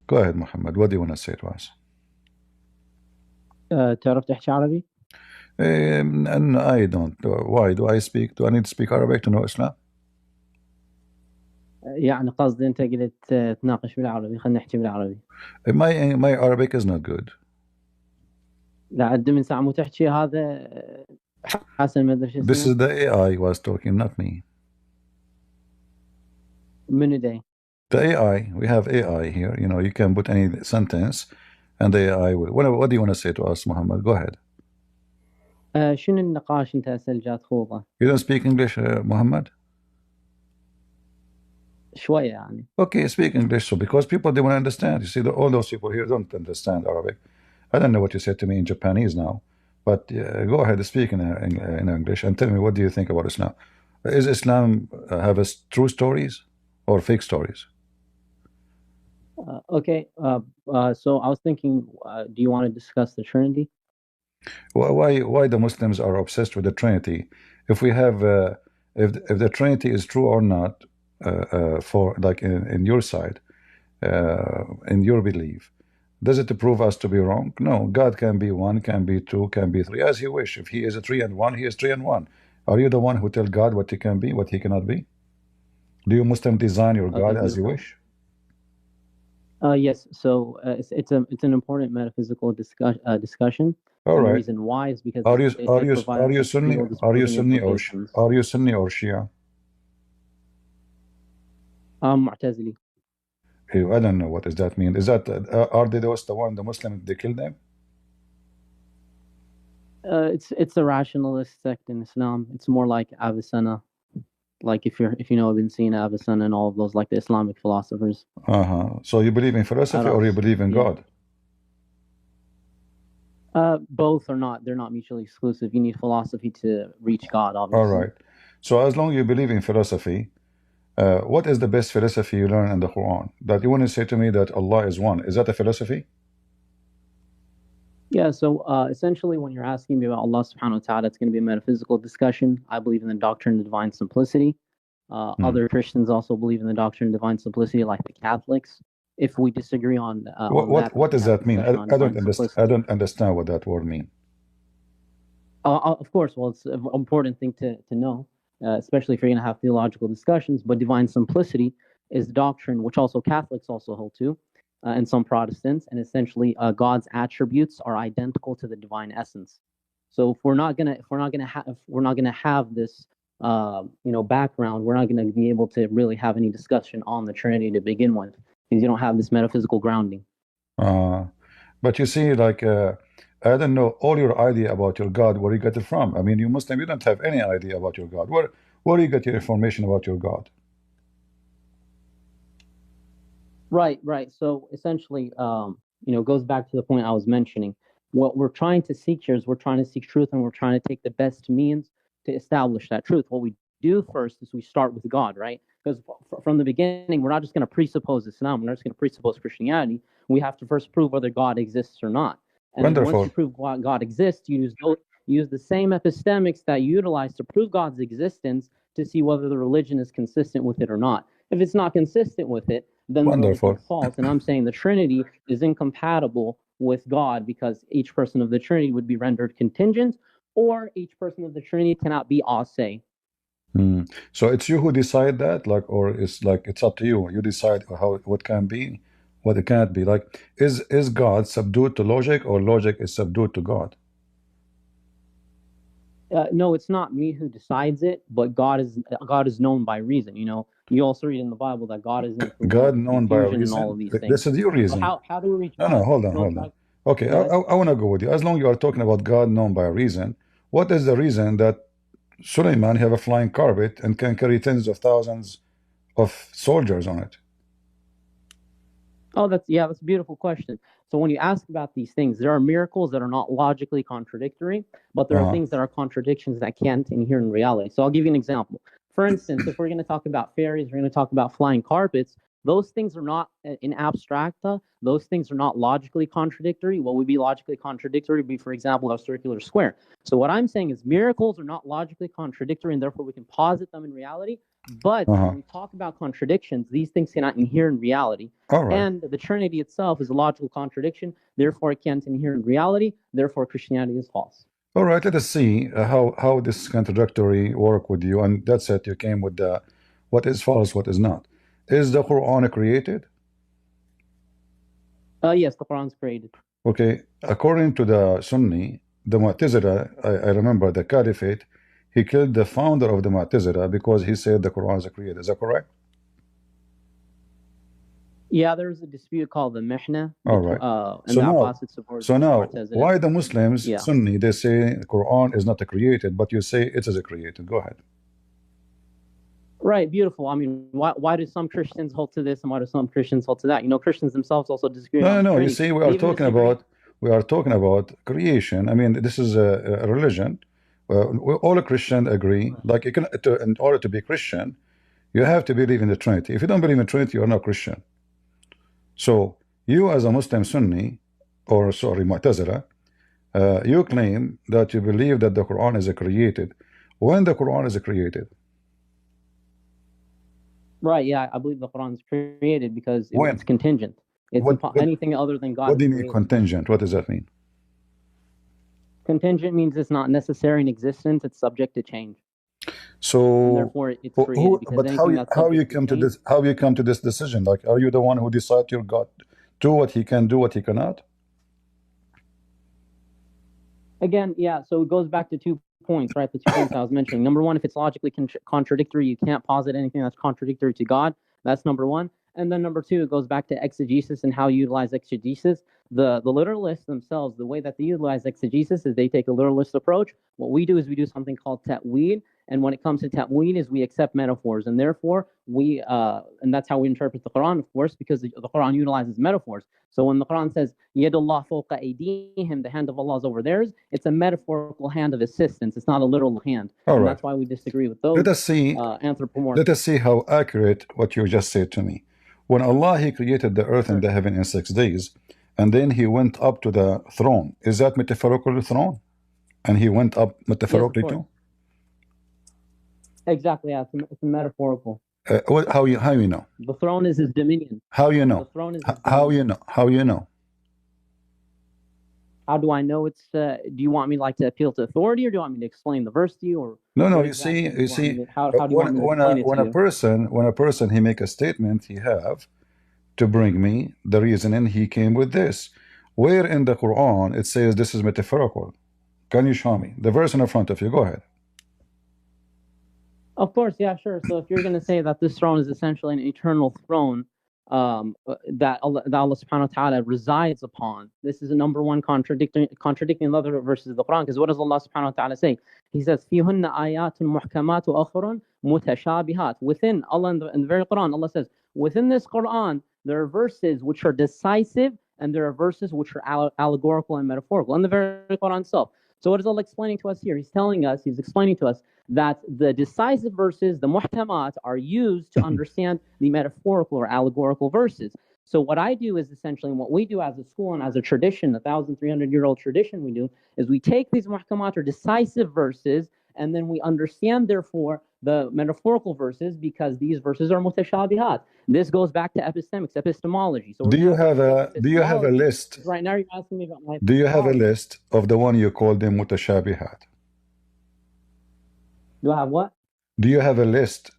Go ahead, Muhammad. What do you want to say to us? تعرف تحكي عربي؟ And I don't. Why do I speak? Do I need to speak Arabic to know Islam? يعني قصدي أنت قلت تناقش بالعربي، خلينا نحكي بالعربي. My Arabic is not good. لا قد من ساعة مو تحكي هذا حسن ما أدري شو This اسمه. is the AI was talking, not me. منو داي؟ The AI. We have AI here. You know, you can put any sentence, and the AI will. What do you want to say to us, Muhammad? Go ahead. شنو النقاش أنت هسه جات خوضه؟ You don't speak English, Muhammad? شوية يعني. Okay, speak English. So because people they want to understand. You see, all those people here don't understand Arabic. I don't know what you said to me in Japanese now, but go ahead, speak in English and tell me what do you think about Islam? Is Islam have true stories or fake stories? Okay. So I was thinking, do you want to discuss the Trinity? Why the Muslims are obsessed with the Trinity? If we have if the Trinity is true or not, for like in your side, in your belief, does it prove us to be wrong? No, God can be one, can be two, can be three, as He wish. If He is a three and one, He is three and one. Are you the one who tell God what He can be, what He cannot be? Do you Muslim design your God as you wish? Yes. So it's an important metaphysical discussion. All And the right. reason why is because Are you Sunni? Are you Sunni or are you Sunni or Shia? I'm Mu'tazili. I don't know what does that mean. Is that are they those the Muslim they kill them? It's a rationalist sect in Islam. It's more like Avicenna, like if you know Ibn Sina, Avicenna, and all of those like the Islamic philosophers. So you believe in philosophy or you believe in God? Both are not. They're not mutually exclusive. You need philosophy to reach God, obviously. All right. So as long as you believe in philosophy, what is the best philosophy you learn in the Quran? That you want to say to me that Allah is one. Is that a philosophy? Yeah, so essentially when you're asking me about Allah subhanahu wa ta'ala, it's going to be a metaphysical discussion. I believe in the doctrine of divine simplicity. Other Christians also believe in the doctrine of divine simplicity, like the Catholics. If we disagree on what does that mean? I don't understand what that word means. Of course, well, it's an important thing to know, especially if you're going to have theological discussions. But divine simplicity is doctrine which also Catholics also hold to, and some Protestants. And essentially, God's attributes are identical to the divine essence. So if we're not gonna have this, background, we're not gonna be able to really have any discussion on the Trinity to begin with, because you don't have this metaphysical grounding. But you see, like. I don't know all your idea about your God, where you get it from. I mean, you Muslim, you don't have any idea about your God. Where do you get your information about your God? Right. So essentially, goes back to the point I was mentioning. What we're trying to seek here is we're trying to seek truth, and we're trying to take the best means to establish that truth. What we do first is we start with God, right? Because from the beginning, we're not just going to presuppose Islam. We're not just going to presuppose Christianity. We have to first prove whether God exists or not. And then once you prove God exists, you use the same epistemics that you utilize to prove God's existence to see whether the religion is consistent with it or not. If it's not consistent with it, then the religion is false. And I'm saying the Trinity is incompatible with God because each person of the Trinity would be rendered contingent, or each person of the Trinity cannot be ase. So it's you who decide that, or it's up to you. You decide what can be, what it can't be. Like, is God subdued to logic, or logic is subdued to God? No, it's not me who decides it, but God is known by reason. You also read in the Bible that God is God known by reason. And all of these things. This is your reason. How do we reach God? No, hold on. Okay, I want to go with you. As long as you are talking about God known by reason, what is the reason that Suleiman have a flying carpet and can carry tens of thousands of soldiers on it? Oh, that's a beautiful question. So when you ask about these things, there are miracles that are not logically contradictory, but there are things that are contradictions that can't inhere in reality. So I'll give you an example. For instance, if we're going to talk about fairies, we're going to talk about flying carpets, those things are not in abstracta. Those things are not logically contradictory. What would be logically contradictory would be, for example, a circular square. So what I'm saying is miracles are not logically contradictory, and therefore we can posit them in reality. But when we talk about contradictions, these things cannot inhere in reality. All right. And the Trinity itself is a logical contradiction. Therefore, it can't inhere in reality. Therefore, Christianity is false. All right. Let us see how this contradictory work with you. And that's it. You came with the what is false, what is not. Is the Quran created? Yes, the Quran is created. Okay. According to the Sunni, the Mu'tazila, I remember the Caliphate, he killed the founder of the Mu'tazila because he said the Quran is created. Is that correct? Yeah, there's a dispute called the Mihna. All right. And so the opposite supports why the Muslims, Sunni, they say the Quran is not created, but you say it is created? Go ahead. Right, beautiful. I mean, why do some Christians hold to this and why do some Christians hold to that? You know, Christians themselves also disagree. No. You see, we are talking about creation. I mean, this is a religion. All Christians agree. Like, in order to be Christian, you have to believe in the Trinity. If you don't believe in the Trinity, you are not Christian. So you, as a Muslim Sunni, or sorry, Mu'tazila, you claim that you believe that the Quran is created. When the Quran is created? Right, yeah, I believe the Quran is created because it's contingent. It's anything other than God. What do you mean contingent? What does that mean? Contingent means it's not necessary in existence. It's subject to change. So and therefore, it's created. But how you come to this? How you come to this decision? Like, are you the one who decides your God do what He can do, what He cannot? Again, yeah. So it goes back to 2 points, right? The 2 points I was mentioning. Number one, if it's logically contradictory, you can't posit anything that's contradictory to God. That's number one. And then number two, it goes back to exegesis and how you utilize exegesis. The literalists themselves, the way that they utilize exegesis is they take a literalist approach. What we do is we do something called ta'weed. And when it comes to ta'weed is we accept metaphors. And therefore, and that's how we interpret the Quran, of course, because the Quran utilizes metaphors. So when the Quran says, Yadullah fawqa aydihim, the hand of Allah is over theirs, it's a metaphorical hand of assistance. It's not a literal hand. And that's why we disagree with those. Let us see how accurate what you just said to me. When Allah, He created the earth and the heaven in 6 days, and then He went up to the throne. Is that metaphorical throne? And He went up metaphorically too? Exactly, yeah. It's metaphorical. How you know? The throne is His dominion. How you know? The throne is how you know? How you know? How do I know it's? Do you want me to appeal to authority, or do you want me to explain the verse to you? Or no. You see. How do you want me to explain it to you? When a person he make a statement, he have to bring me the reasoning. He came with this. Where in the Quran it says this is metaphorical? Can you show me the verse in front of you? Go ahead. Of course, yeah, sure. So if you're going to say that this throne is essentially an eternal throne that Allah subhanahu wa ta'ala resides upon, this is a number one contradicting the other verses of the Quran. Because what does Allah subhanahu wa ta'ala say? He says, فِيهُنَّ آيَاتٌ مُحْكَمَاتُ أُخْرٌ مُتَشَابِهَاتٌ. Within Allah, in the very Quran, Allah says, within this Quran, there are verses which are decisive and there are verses which are allegorical and metaphorical in the very Quran itself. So what is Allah explaining to us here? He's explaining to us that the decisive verses, the muhkamat, are used to understand the metaphorical or allegorical verses. So what I do is essentially, what we do as a school and as a tradition, 1,300-year-old tradition we do, is we take these muhkamat or decisive verses and then we understand, therefore, the metaphorical verses because these verses are mutashabihat. This goes back to epistemics, epistemology. So do you have a list? Right now you're asking me about my... Do you have a list of the one you call them mutashabihat? Do I have what? Do you have a list?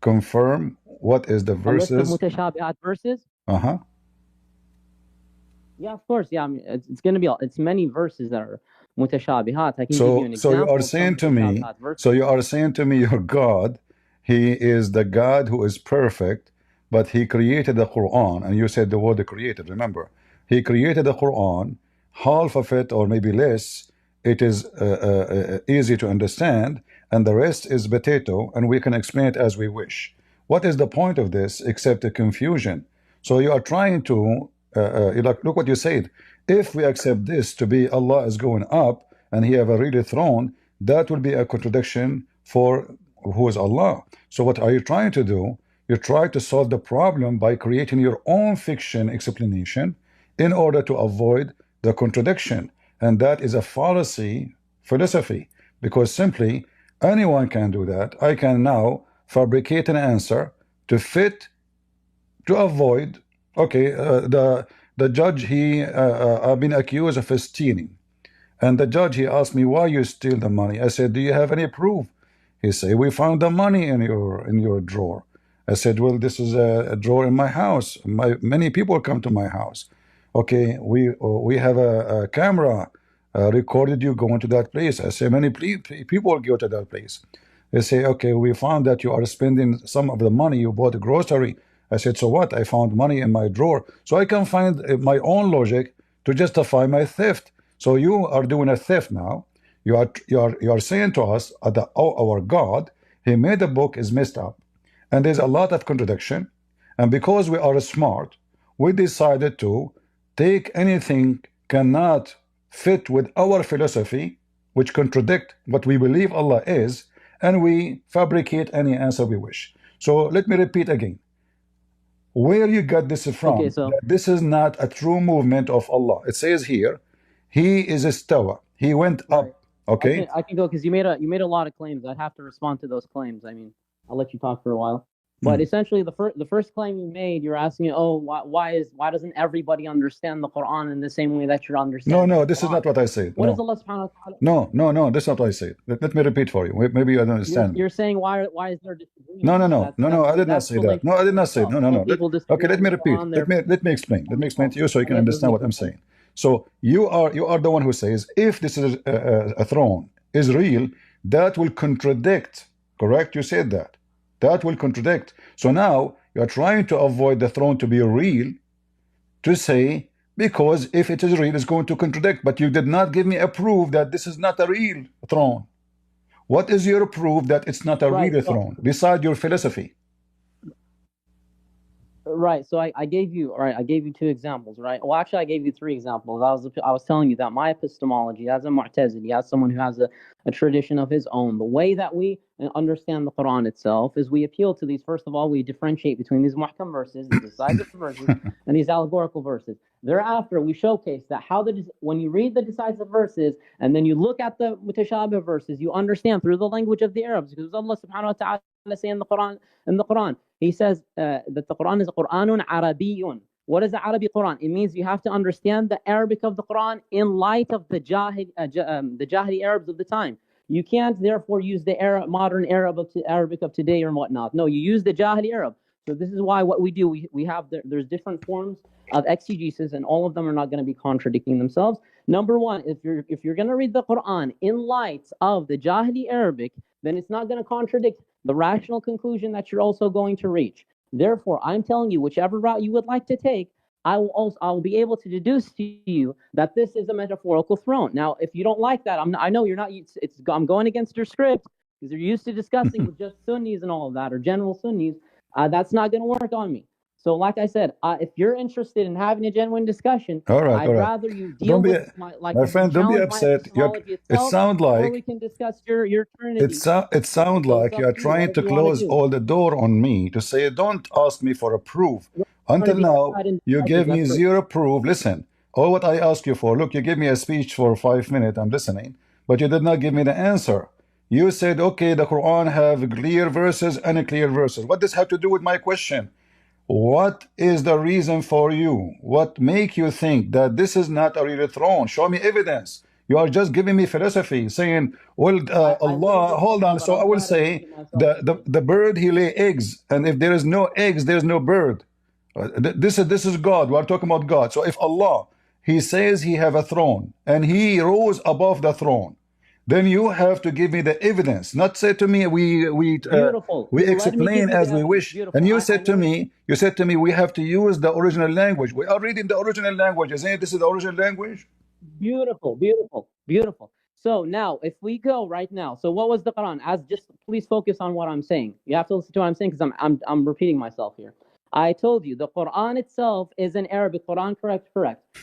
Confirm what is the verses? A list of mutashabihat verses? Uh-huh. Yeah, of course. Yeah, I mean, it's going to be, it's many verses that are mutashabihat. I can give you an example. So you are saying to me, your God, He is the God who is perfect, but He created the Quran, and you said the word created. Remember, He created the Quran, half of it or maybe less, it is easy to understand, and the rest is potato, and we can explain it as we wish. What is the point of this except a confusion? So you are trying to, look what you said. If we accept this to be Allah is going up and He have a really throne, that will be a contradiction for who is Allah. So what are you trying to do? You try to solve the problem by creating your own fiction explanation in order to avoid the contradiction. And that is a fallacy philosophy, because simply anyone can do that. I can now fabricate an answer to fit, to avoid. Okay, the judge, I've been accused of stealing, and the judge, he asked me, why you steal the money? I said, do you have any proof? He said, we found the money in your drawer. I said, well, this is a drawer in my house. Many people come to my house. Okay, we have a camera recorded you going to that place. I say, many people go to that place. They say, okay, we found that you are spending some of the money you bought a grocery. I said, so what? I found money in my drawer. So I can find my own logic to justify my theft. So you are doing a theft now. You are saying to us that our God, he made the book is messed up, and there's a lot of contradiction. And because we are smart, we decided to take anything cannot fit with our philosophy, which contradict what we believe Allah is, and we fabricate any answer we wish. So let me repeat again. Where you got this from? Okay, so this is not a true movement of Allah. It says here, he is istawa. He went up. Okay, I can go because you made a lot of claims. I'd have to respond to those claims. I mean, I'll let you talk for a while. But essentially, the first claim you made, you're asking, oh, why doesn't everybody understand the Quran in the same way that you're understanding? No, this is not what I said. What is Allah subhanahu wa ta'ala? No, that's not what I said. Let me repeat for you. Maybe you don't understand. You're saying why is there disagreement? No, I did not say that. No, I did not say. No. Okay, let me repeat. Let me explain. Let me explain to you so you can understand what I'm saying. So you are the one who says if this is a throne is real, that will contradict. Correct? You said that. That will contradict. So now you are trying to avoid the throne to be real, to say because if it is real, it's going to contradict. But you did not give me a proof that this is not a real throne. What is your proof that it's not a real throne beside your philosophy? Right. So I gave you two examples, right? Well, actually, I gave you three examples. I was telling you that my epistemology as a Mu'tazili, as someone who has a tradition of his own, the way that we understand the Quran itself is we appeal to these. First of all, we differentiate between these muhkam verses, the decisive verses, and these allegorical verses. Thereafter, we showcase that when you read the decisive verses and then you look at the mutashabih verses, you understand through the language of the Arabs, because Allah subhanahu wa ta'ala say in the Quran, he says that the Quran is Qur'anun Arabiyyun. What is the Arabic Quran? It means you have to understand the Arabic of the Quran in light of the Jahili Arabs of the time. You can't therefore use the modern Arabic of today or whatnot. No, you use the Jahili Arab. So this is why what we do, we have there's different forms of exegesis, and all of them are not going to be contradicting themselves. Number one, if you're going to read the Quran in light of the Jahili Arabic, then it's not going to contradict the rational conclusion that you're also going to reach. Therefore, I'm telling you, whichever route you would like to take, I'll be able to deduce to you that this is a metaphorical throne. Now, if you don't like that, I know you're not. I'm going against your script because you're used to discussing with just Sunnis and all of that, or general Sunnis. That's not going to work on me. So, like I said, if you're interested in having a genuine discussion, I'd rather you deal with my friend. Don't be upset. It sounds like, or we can discuss your Trinity. It sounds like you are trying to close all the door on me to say, don't ask me for a proof. Until now, you gave me zero proof. Listen, all what I asked you for, look, you gave me a speech for 5 minutes. I'm listening, but you did not give me the answer. You said, okay, the Quran have clear verses and unclear verses. What does have to do with my question? What is the reason for you? What make you think that this is not a real throne? Show me evidence. You are just giving me philosophy, saying, well, Allah, hold on. So I will say, the bird, he lay eggs, and if there is no eggs, there is no bird. This is God. We are talking about God. So if Allah, he says he have a throne, and he rose above the throne, then you have to give me the evidence, not say to me we explain as we wish. And you said to me, we have to use the original language. We are reading the original language. Isn't this is the original language? Beautiful. So now, if we go right now, so what was the Quran? Just please focus on what I'm saying. You have to listen to what I'm saying because I'm repeating myself here. I told you the Quran itself is an Arabic Quran, correct?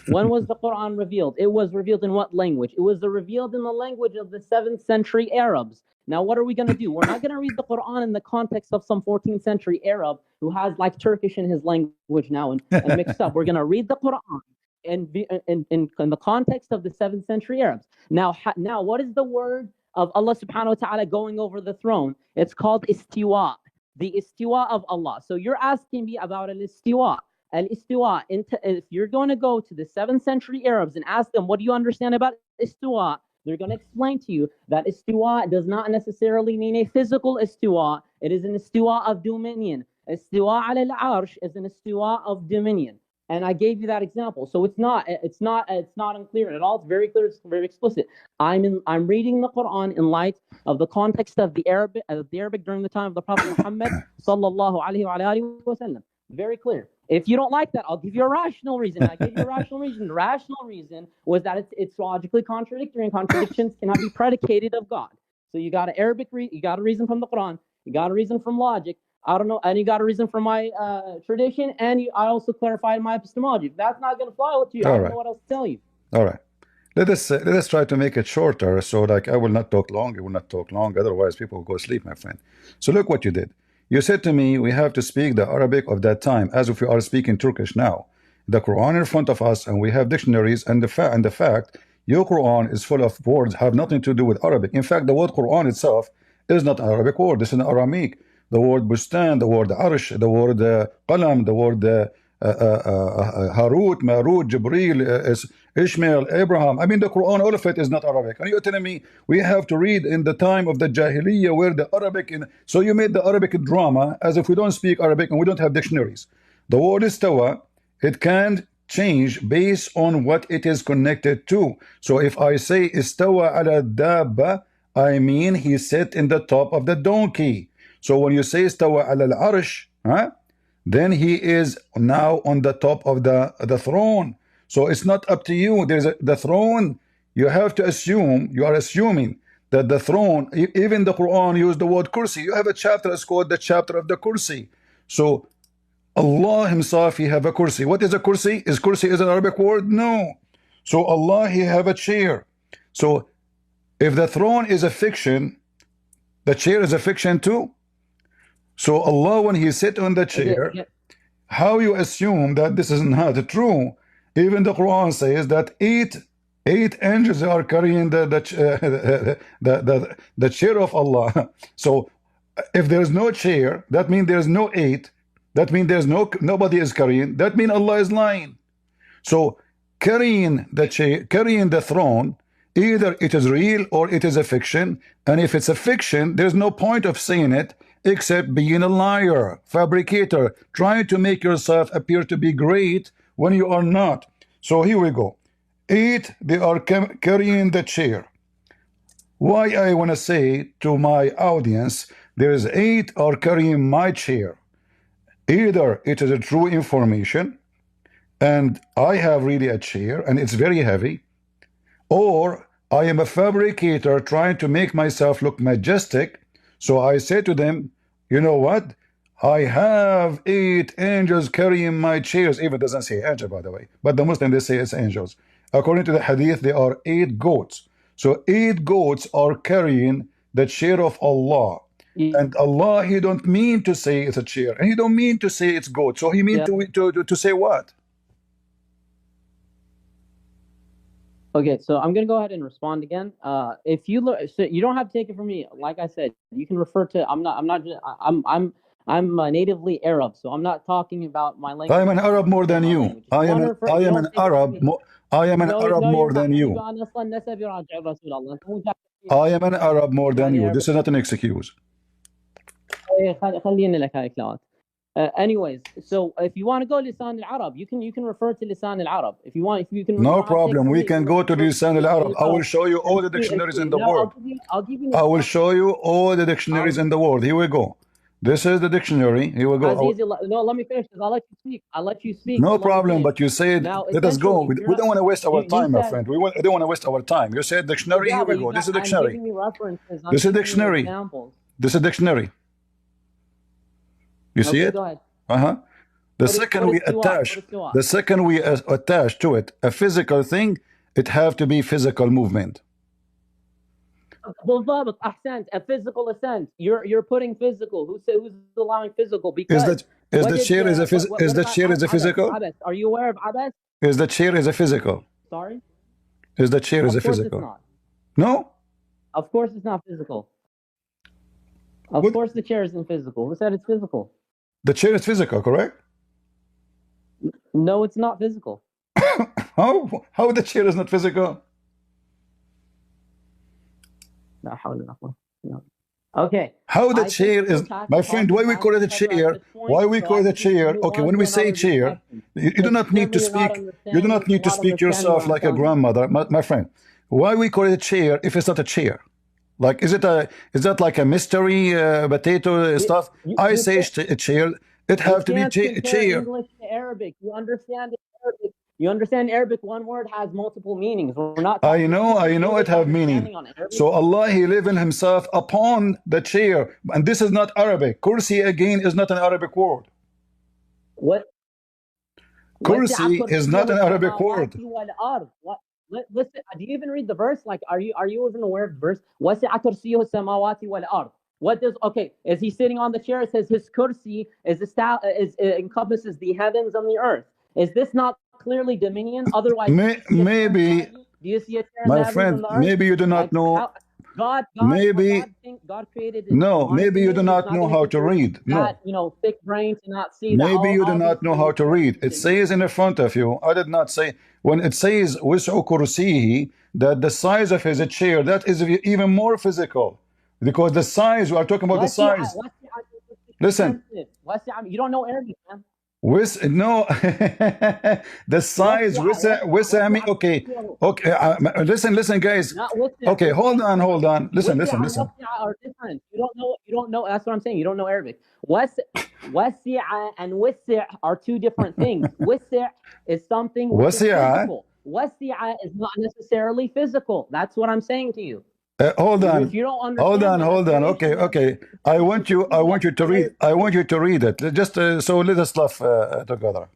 When was the Quran revealed? It was revealed in what language? It was revealed in the language of the 7th century Arabs. Now, what are we going to do? We're not going to read the Quran in the context of some 14th century Arab who has like Turkish in his language now and mixed up. We're going to read the Quran in the context of the 7th century Arabs. Now, what is the word of Allah subhanahu wa ta'ala going over the throne? It's called istiwa. the istiwa of Allah. So you're asking me about al-istiwa. Al-istiwa, if you're going to go to the 7th century Arabs and ask them, what do you understand about istiwa? They're going to explain to you that istiwa does not necessarily mean a physical istiwa. It is an istiwa of dominion. Istiwa al-arsh is an istiwa of dominion. And I gave you that example. So it's not unclear at all. It's very clear, it's very explicit. I'm reading the Quran in light of the context of the Arabic during the time of the Prophet Muhammad sallallahu alaihi wasallam. Very clear. If you don't like that, I'll give you a rational reason. I gave you a rational reason. The rational reason was that it's logically contradictory, and contradictions cannot be predicated of God. So you got you got a reason from the Quran, you got a reason from logic, I don't know, and you got a reason from my tradition, and I also clarified my epistemology. If that's not going to fly with you, I don't know what else to tell you. All right. Let us try to make it shorter. So like I will not talk long, you will not talk long. Otherwise people will go asleep, my friend. So look what you did. You said to me, we have to speak the Arabic of that time as if we are speaking Turkish now. The Quran in front of us, and we have dictionaries, and the fact your Quran is full of words have nothing to do with Arabic. In fact, the word Quran itself is not an Arabic word. It's an Aramaic. The word bustan, the word arsh, the word qalam, the word Harut, Marut, Jibril, Ishmael, Abraham. I mean, the Quran, all of it is not Arabic. And you're telling me we have to read in the time of the Jahiliyyah where the Arabic, so you made the Arabic drama as if we don't speak Arabic and we don't have dictionaries. The word istawa, it can change based on what it is connected to. So if I say istawa ala dabba, I mean he sat in the top of the donkey. So when you say istawa ala al-arsh, then he is now on the top of the throne. So it's not up to you. There's the throne. You have to assume, you are assuming that the throne, even the Quran used the word kursi. You have a chapter that's called the chapter of the kursi. So Allah himself, he have a kursi. What is a kursi? Is kursi is an Arabic word? No. So Allah, he have a chair. So if the throne is a fiction, the chair is a fiction too. So Allah, when he sit on the chair, how you assume that this is not true? Even the Quran says that eight angels are carrying the chair of Allah. So if there's no chair, that means there's no eight. That means there's nobody is carrying. That means Allah is lying. So carrying the chair, carrying the throne, either it is real or it is a fiction. And if it's a fiction, there's no point of saying it except being a liar, fabricator, trying to make yourself appear to be great when you are not. So here we go. 8, they are carrying the chair. Why I want to say to my audience, there is 8 are carrying my chair. Either it is a true information, and I have really a chair, and it's very heavy, or I am a fabricator trying to make myself look majestic. So I say to them, you know what? I have 8 angels carrying my chairs. Even doesn't say angel, by the way, but the Muslim, they say it's angels. According to the hadith, there are 8 goats. So 8 goats are carrying the chair of Allah. And Allah, he don't mean to say it's a chair, and he don't mean to say it's goat. So he mean to say what? Okay, so I'm gonna go ahead and respond again. If you look, so you don't have to take it from me. Like I said, you can refer to. I'm natively Arab, so I'm not talking about my language. I am an Arab more than you. I am an Arab. I am an Arab more than you. I am an Arab more than you. This is not an excuse. Anyways, so if you want to go Lisan al-Arab, you can refer to Lisan al-Arab. If you can. No problem. We can go to Lisan al-Arab. I will show you all the dictionaries in the world. I will show you all the dictionaries in the world. Here we go. This is the dictionary. Here we go. No, let me finish this. I'll let you speak. No problem, but you said, let us go. We don't want to waste our time, my friend. We don't want to waste our time. You said dictionary. Here we go. This is dictionary. This is dictionary. This is dictionary. You see it? Go ahead. The second we attach to it a physical thing, it have to be physical movement. A physical assent. You're putting physical. Who's allowing physical? Because is the chair a physical? Are you aware of abas? Is the chair a physical? Sorry? Is the chair a physical? It's not. No? Of course it's not physical. Of course the chair isn't physical. Who said it's physical? The chair is physical, correct? No, it's not physical. How the chair is not physical? Okay. How the chair is, my friend, why we call it a chair? Why we call it a chair? Okay, when we say chair, you do not need to speak, you do not need to speak yourself like a grandmother, my friend. Why we call it a chair if it's not a chair? Like, is that like a mystery potato stuff? I say a chair, it have to be chair. English to Arabic. You understand Arabic. You understand Arabic, one word has multiple meanings. We're not I know it have meaning. So Allah, He living Himself upon the chair. And this is not Arabic. Kursi again is not an Arabic word. What? Kursi is not an Arabic word. What? Listen, do you even read the verse? Like, are you even aware of the verse? وَسِعَ كُرْسِيُّهُ السَّمَاوَاتِ وَالْأَرْضِ. What does, okay, is he sitting on the chair? It says his kursi encompasses the heavens and the earth. Is this not clearly dominion? Otherwise, maybe, do you see a chair my friend, maybe you do not know. God created. No, maybe you do not know how to read. No, thick brain to not see. Maybe you do not know how to read. It says in the front of you. I did not say when it says وَسْعُ كُرْسِيهِ that the size of his chair, that is even more physical, because the size, we are talking about the size. Listen, you don't know Arabic, man. No, the size. Okay. Listen, guys. Okay, hold on. Listen. Are different. You don't know. That's what I'm saying. You don't know Arabic. Wasi'a and wasi' are two different things. Wasi' is something which is physical. Wasi'a is not necessarily physical. That's what I'm saying to you. Hold on. If you don't understand hold on. Okay. I want you to read. I want you to read it. Just so let us laugh together.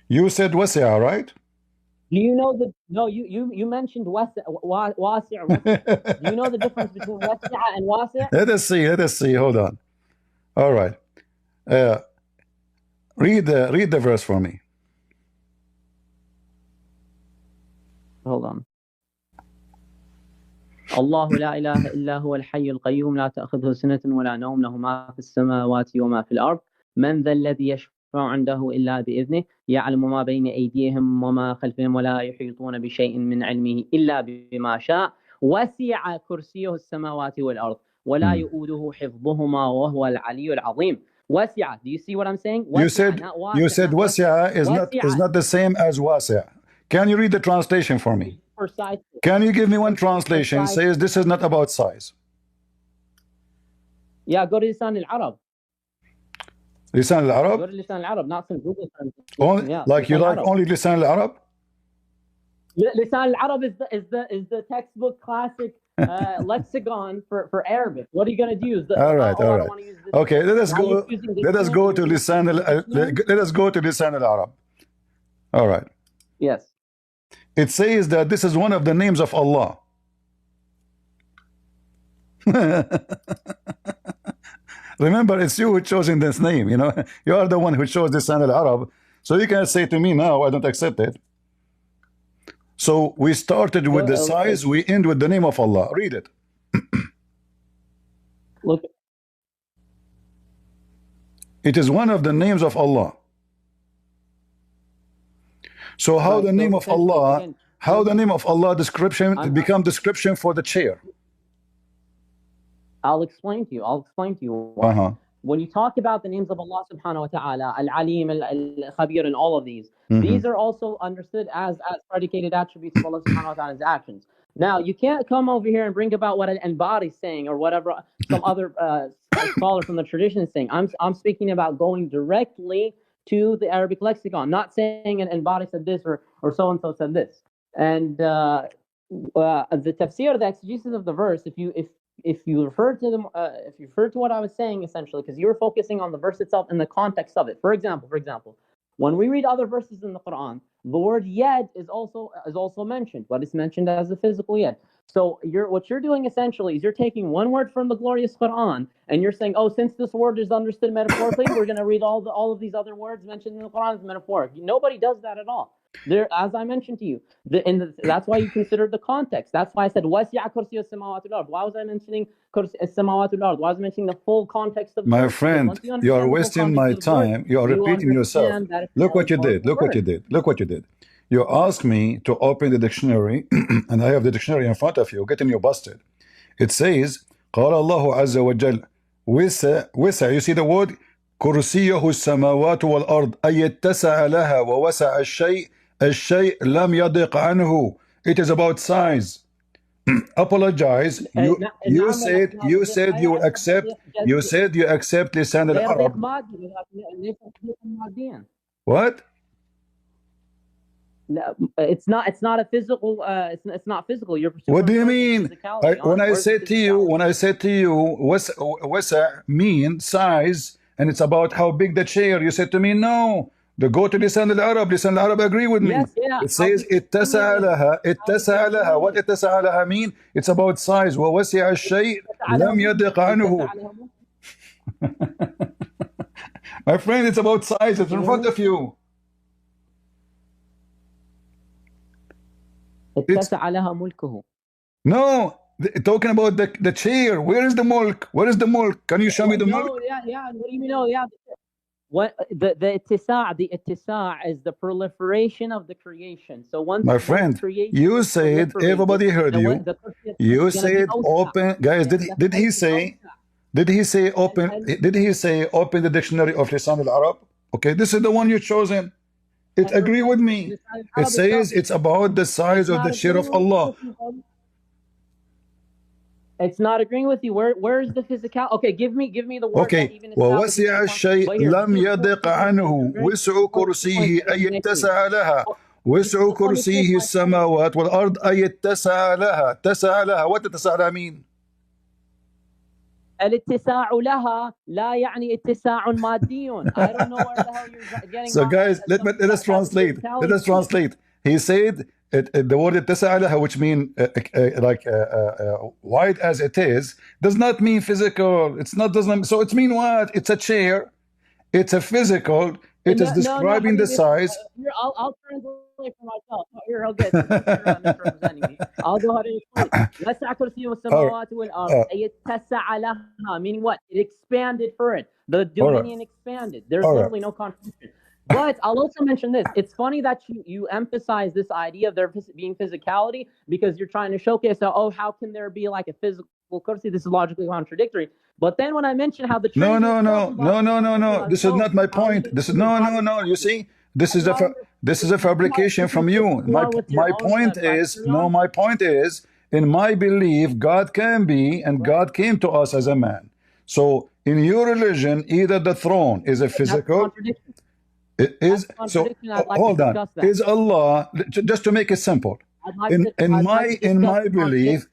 You said wasi'a, right? Do you know the? No, you mentioned wasi'. Do you know the difference between wasi'a and wasi'? Let us see. Hold on. All right. Read the verse for me. Hold on. الله لا إله إلا هو الحي القيوم لا تأخذه سنة ولا نوم له ما في السماوات وما في الأرض من ذا الذي يشفع عنده إلا بإذنه يعلم ما بين أيديهم وما خلفهم ولا يحيطون بشيء من علمه إلا بما شاء وسع كرسيه السماوات والأرض ولا يؤوده حفظهما وهو العلي العظيم. وسع. Do you see what I'm saying? You said wasi'a is not the same as wasi'. Can you read the translation for me? Precisely. Can you give me one translation says this is not about size? Yeah, go to Lisan al-Arab. Lisan al-Arab? Go to Lisan al-Arab, not some Google translation. Yeah, like you like only Lisan al-Arab? Lisan al-Arab is the textbook classic lexicon for Arabic. What are you going to use? All right. Okay, let us go to Lisan al-Arab. All right. Yes. It says that this is one of the names of Allah. Remember, it's you who chosen this name. You are the one who chose this Lisan al-Arab. So you can say to me now, I don't accept it. So we started with the size, we end with the name of Allah. Read it. Look. It is one of the names of Allah. So how the name of Allah description become description for the chair? I'll explain to you. When you talk about the names of Allah subhanahu wa ta'ala, Al-Alim, Al-Khabir, and all of these, these are also understood as predicated attributes of Allah subhanahu wa ta'ala's actions. Now, you can't come over here and bring about what an Anbari is saying or whatever some other scholar from the tradition is saying. I'm speaking about going directly to the Arabic lexicon, not saying an Anbari said this or so-and-so said this. And the tafsir, the exegesis of the verse, if you refer to them, if you refer to what I was saying essentially, because you were focusing on the verse itself and the context of it. For example, when we read other verses in the Quran, the word yad is also mentioned, but it's mentioned as a physical yad. So what you're doing essentially is you're taking one word from the glorious Quran and you're saying, oh, since this word is understood metaphorically, we're going to read all of these other words mentioned in the Quran as metaphoric. Nobody does that at all. There, as I mentioned to you, that's why you considered the context. That's why I said وَسِعَ كُرْسِيُّهُ السَّمَاوَاتِ وَالْأَرْضِ. Why was I mentioning السَّمَاوَاتِ وَالْأَرْضِ? Why was I mentioning the full context of the My verse? friend, Once you you are understand the full wasting my context of the verse, time. You are you repeating yourself. understand that it's Look what you part of did. the Look what verse. you did. Look what you did. You asked me to open the dictionary, and I have the dictionary in front of you. Getting you busted. It says, قال الله عز وجل وسع. You see the word كرسيه السماوات والأرض أي اتسع لها ووسع الشيء لم يضق عنه. It is about size. Apologize. You said you accept. You said you accept لسان العرب. What? It's not a physical. It's not physical. You're What do you mean? When I said to you, wasa mean size, and it's about how big the chair. You said to me, no. Go to لسان العرب. لسان العرب agree with me. Yes, yeah. It says اتسع لها. What اتسع لها mean? It's about size. ووسع الشيء لم يضق عنه. My friend, it's about size. It's in front of you. اتسع لها ملكه. No, talking about the chair. Where is the mulk? Where is the mulk? Can you show me the mulk? No, yeah. What do you mean? No, yeah. What the itisa' is the proliferation of the creation. So once my friend, you said everybody heard you. You said open, guys. Did he say? Did he say open? Did he say open the dictionary of Lisan al-Arab? Okay, this is the one you chosen. It agree with me. It says it's about the size of the share of Allah. It's not agreeing with you. Where is the physical? Okay, give me the word. Okay. ووسع الشيء لم يضق عنه وسع كرسيه أي اتسع لها وسع كرسيه السماوات والأرض أي اتسع لها. اتسع لها. What اتسع لها mean? الاتساع لها لا يعني اتساع مادي. I don't know where the hell you're getting. So guys, let us translate. Let us translate. He said the word اتسع لها, which mean wide as it is, does not mean physical. It's not doesn't. So it mean what? It's a chair. It's a physical. It is describing the size. I'll translate for myself. Here, I'll get misrepresenting me. I'll go ahead and explain. وسع كرسيه السماوات والأرض اتسع لها, meaning what? It expanded for it. The dominion expanded. There's literally no contradiction. But I'll also mention this. It's funny that you emphasize this idea of there being physicality because you're trying to showcase how can there be like a physical kursi? This is logically contradictory. But then when I mention how the no. This is not my point. This is no. You see, this is a fabrication from you. My point is My point is, in my belief, God can be, and God came to us as a man. So in your religion, either the throne is a physical. It is so. Hold on. Is Allah, just to make it simple? In my belief.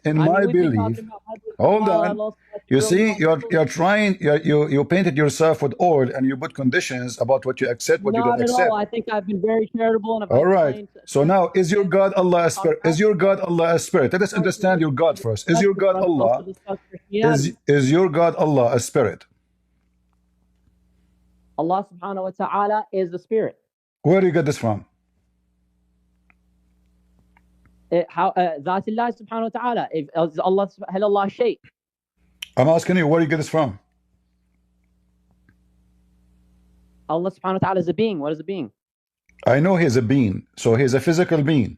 Hold on. You see, you're trying. You painted yourself with oil, and you put conditions about what you accept, what you don't accept. Not at all. I think I've been very charitable. And all right. So now, is your God Allah a spirit? Is your God Allah a spirit? Let us understand your God first. Is your God Allah? Is your God Allah a spirit? Allah subhanahu wa ta'ala is the spirit. Where do you get this from? ذات الله subhanahu wa ta'ala. Allah هل Allah شيء. I'm asking you, where do you get this from? Allah subhanahu wa ta'ala is a being. What is a being? I know he's a being. So he's a physical being.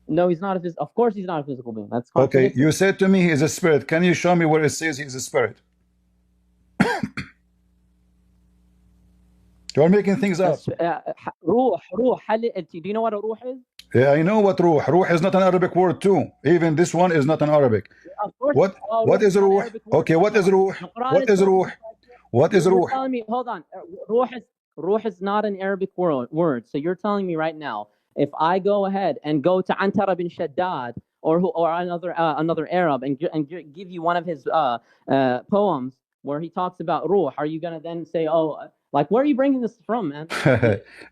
No, he's not a physical. Of course he's not a physical being. That's okay. You said to me he's a spirit. Can you show me where it says he's a spirit? You're making things up. روح. Do you know what a ruh is? Yeah, I know what ruh. Ruh is not an Arabic word too. Even this one is not an Arabic. What is ruh? Okay, what is ruh? What is ruh? What is ruh? Telling me, hold on. Ruh is not an Arabic word. So you're telling me right now, if I go ahead and go to Antara bin Shaddad or another Arab and give you one of his poems where he talks about ruh, are you gonna then say, like, where are you bringing this from, man?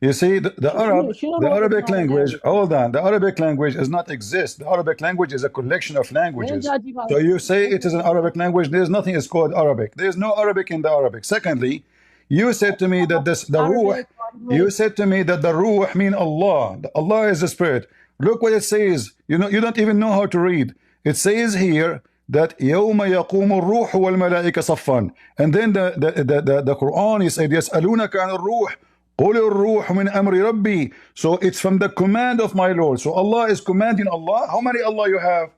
You see, the Arabic language, hold on, the Arabic language does not exist. The Arabic language is a collection of languages. So you say it is an Arabic language, there's nothing is called Arabic. There's no Arabic in the Arabic. Secondly, You said to me that the ruh, you said to me that the ruh mean Allah. Allah is the spirit. Look what it says. You don't even know how to read. It says here that يوم يقوم الروح والملائكة صفا. And then the Quran is said يسألونك عن الروح قل الروح من أمر ربي. So it's from the command of my Lord. So Allah is commanding Allah. How many Allah you have?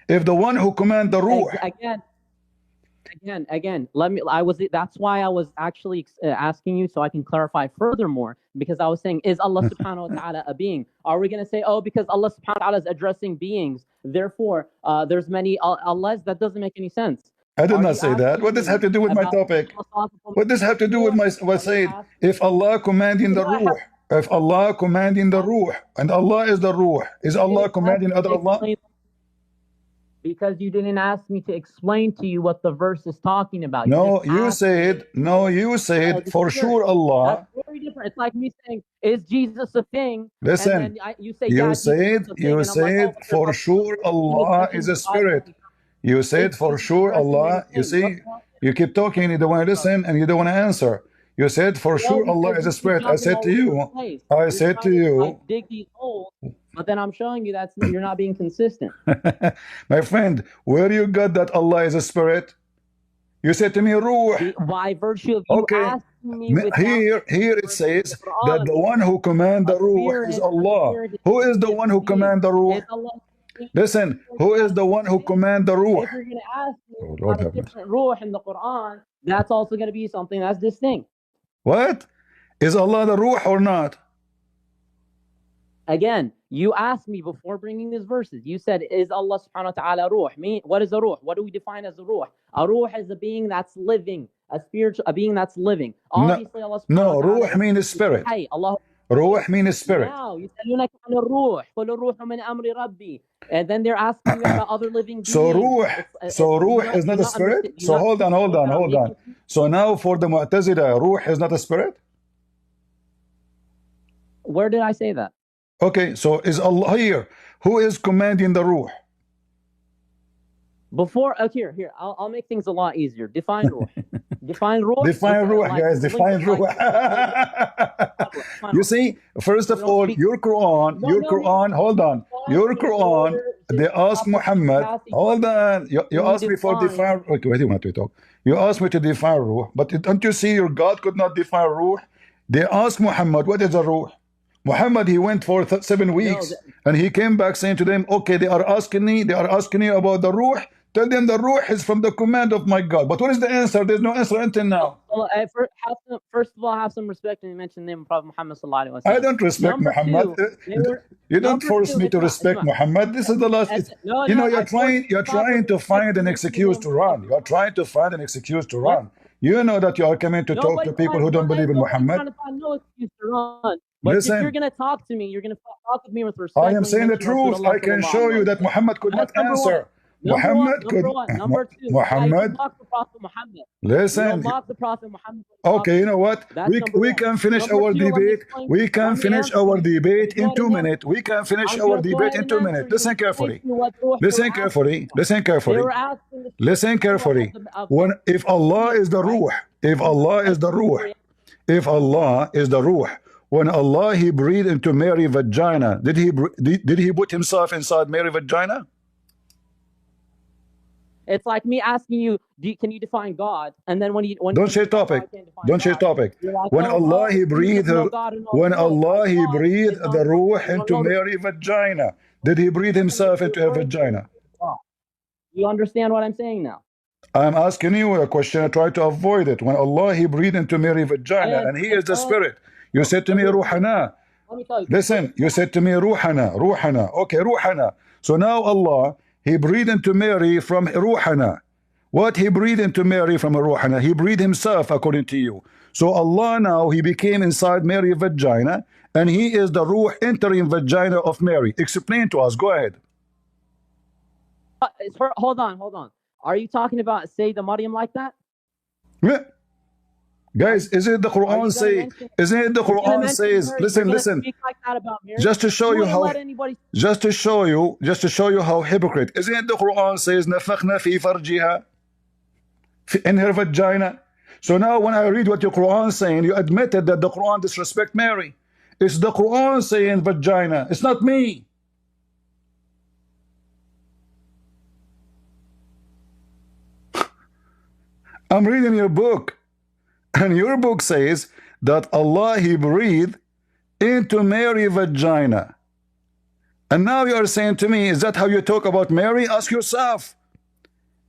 If the one who command the ruh. Again, that's why I was actually asking you, so I can clarify furthermore, because I was saying, is Allah subhanahu wa ta'ala a being? Are we going to say, oh, because Allah subhanahu wa ta'ala is addressing beings, therefore there's many Allahs? That doesn't make any sense. I did not say that. What does have to do with my topic? What does have to do with my said? If Allah commanding the ruh, if Allah commanding the ruh, and Allah is the ruh, is Allah commanding other Allah? Because you didn't ask me to explain to you what the verse is talking about. You said for sure Allah. That's very different. It's like me saying, is Jesus a thing? Listen, you say, you said for sure Allah is a spirit. You said for sure Allah. You see, you keep talking, you don't want to listen, and you don't want to answer. You said for sure Allah is a spirit. I said to you, dig these holes, but then I'm showing you that you're not being consistent. My friend, where you got that Allah is a spirit? You said to me ruh. By virtue of you asking me here it says that the one who command the ruh is Allah. Who is the one who command the ruh? Listen, who is the one who command the ruh? If you're going to ask me about a different ruh in the Quran, that's also going to be something that's distinct. What? Is Allah the ruh or not? Again, you asked me before bringing these verses. You said, is Allah subhanahu wa ta'ala ruh? What is a ruh? What do we define as a ruh? A ruh is a being that's living, a being that's living. Obviously, Allah subhanahu wa ta'ala. Ruh means spirit. Hey, Allah. Ruh means spirit. Now, يسألونك عن الروح قل الروح من أمر ربي. And then they're asking you about other living beings. So ruh is not a spirit? So hold on. So now for the Mu'tazila, ruh is not a spirit? Where did I say that? Okay, so is Allah here? Who is commanding the ruh? Here, I'll make things a lot easier. Define ruh. Define ruh. Define ruh, guys. Define ruh. You see, first of all, your Quran, hold on. Your Quran, they ask Muhammad, hold on. You asked me for define. Okay, wait a minute, we talk. You asked me to define ruh, but don't you see your God could not define ruh? They asked Muhammad, what is a ruh? Muhammad, he went for 7 weeks, and he came back saying to them, okay, they are asking you about the ruh. Tell them the ruh is from the command of my God. But what is the answer? There's no answer until now. Well, first of all, have some respect when you mention the name of Prophet Muhammad sallallahu alaihi wasallam. I don't respect Muhammad. You don't force me to respect Muhammad. This is the last. You're trying to find an excuse to run. You're trying to find an excuse to run. You know that you are coming to talk to people who don't believe in Muhammad. No excuse to run. But listen, if you're going to talk to me, you're going to talk with me with respect. I am saying the truth. I can show you that Muhammad could not answer. Muhammad could. Number two. Muhammad. Listen. Okay, you know what? We can finish our debate. We can finish our debate in 2 minutes. We can finish our debate in 2 minutes. Listen carefully. Listen carefully. Listen carefully. Listen carefully. If Allah is the ruh, if Allah is the ruh, when Allah he breathed into Mary's vagina, did he put himself inside Mary's vagina? It's like me asking you, can you define God? And then when don't change topic. Don't change topic. When Allah he breathed, the ruh into Mary's vagina, did he breathe himself into her vagina? You understand what I'm saying now? I'm asking you a question. I try to avoid it. When Allah he breathed into Mary's vagina, and he is the spirit. You said to me, Ruhana. Listen, you said to me, Ruhana. Okay, Ruhana. So now Allah, he breathed into Mary from Ruhana. What he breathed into Mary from Ruhana? He breathed himself according to you. So Allah now, he became inside Mary's vagina, and he is the Ruh entering vagina of Mary. Explain to us. Go ahead. Hold on. Are you talking about Sayyidah Maryam like that? Yeah. Guys, isn't the Quran say? Isn't it the Quran says? Listen. Just to show you how hypocrite. Isn't it the Quran says? نفخنا في فرجها in her vagina. So now when I read what your Quran is saying, you admitted that the Quran disrespect Mary. It's the Quran saying vagina. It's not me. I'm reading your book, and your book says that Allah, He breathed into Mary vagina. And now you are saying to me, is that how you talk about Mary? Ask yourself.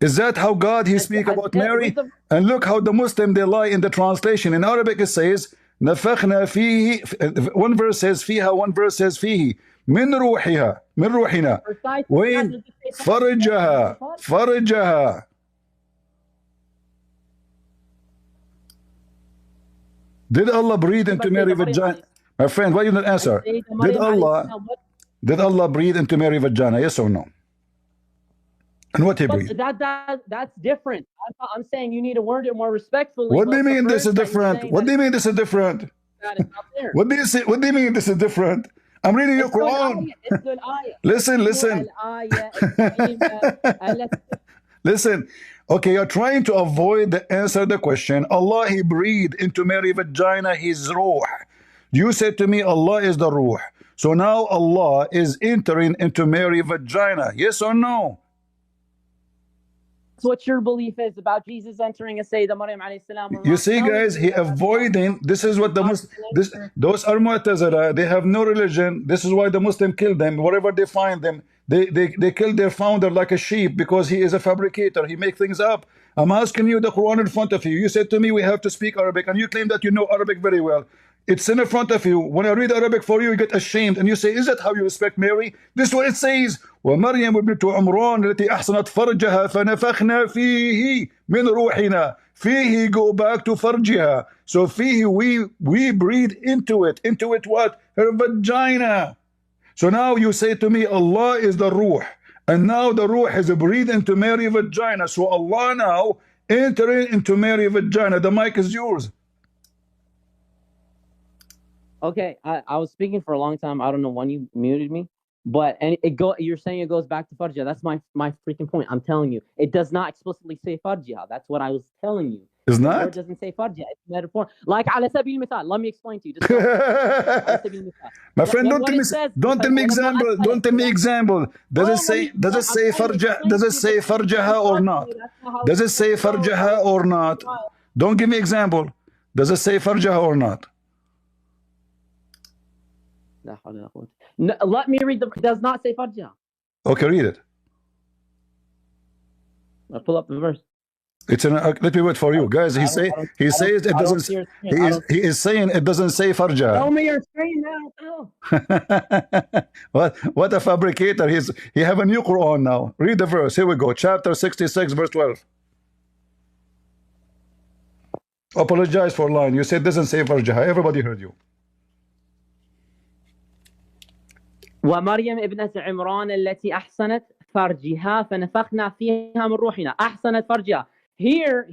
Is that how God He speak about Mary? And look how the Muslim, they lie in the translation. In Arabic it says نفخنا فيه. One verse says فيها, one verse says فيه. من روحها, من روحنا. وين فرجها, فرجها. Did Allah breathe into Mary vagina? My friend, why you not answer? Did Allah breathe into Mary vagina? Yes or no? And what He breathed? That's different. I'm saying you need to word it more respectfully. What do you mean this is different? What do you mean this is different? What do you say? What do you mean this is different? I'm reading your Quran. It's good ayah. Listen, listen. Listen. Okay, you're trying to avoid the answer to the question. Allah, He breathed into Mary vagina His ruh. You said to me, Allah is the ruh. So now Allah is entering into Mary vagina. Yes or no? That's what your belief is about Jesus entering a Sayyidah Maryam alayhi salam. You see, guys, he avoiding. This is what the Muslim. Those are Mu'tazila. They have no religion. This is why the Muslim kill them. Wherever they find them, they kill their founder like a sheep because he is a fabricator. He make things up. I'm asking you the Quran in front of you. You said to me we have to speak Arabic, and you claim that you know Arabic very well. It's in front of you. When I read Arabic for you, you get ashamed and you say, is that how you respect Mary? This is what it says. وَمَرْيَمُ ابْنَةُ عِمْرَانَ التي أحصنت فرجها فنفخنا فيه من روحنا. فيه go back to فرجها. So فيه we breathe into it. Into it what? Her vagina. So now you say to me, Allah is the ruh. And now the ruh is breathed into Mary vagina. So Allah now entering into Mary vagina. The mic is yours. Okay, I was speaking for a long time. I don't know when you muted me, but you're saying it goes back to farja. That's my freaking point. I'm telling you, it does not explicitly say farja. That's what I was telling you. It's not? It doesn't say farja. It's metaphor. Like ala sabil mithal. Let me explain to you. My friend, don't tell me example. Don't tell me example. Does it say farja? Does it say farjaha or not? Does it say farjaha or not? Don't give me example. Does it say farjaha or not? No, let me read it does not say farja. Okay, read it. I'll pull up the verse. It's let me wait for you, guys. He says it doesn't. He is saying it doesn't say farja. Tell me your screen now. What a fabricator! He have a new Quran now. Read the verse. Here we go. Chapter 66, verse 12. Apologize for lying. You said it doesn't say farja. Everybody heard you. ومريم ابنة عمران التي أحسنت فرجها فنفخنا فيها من روحنا. أحسنت فرجها. Here,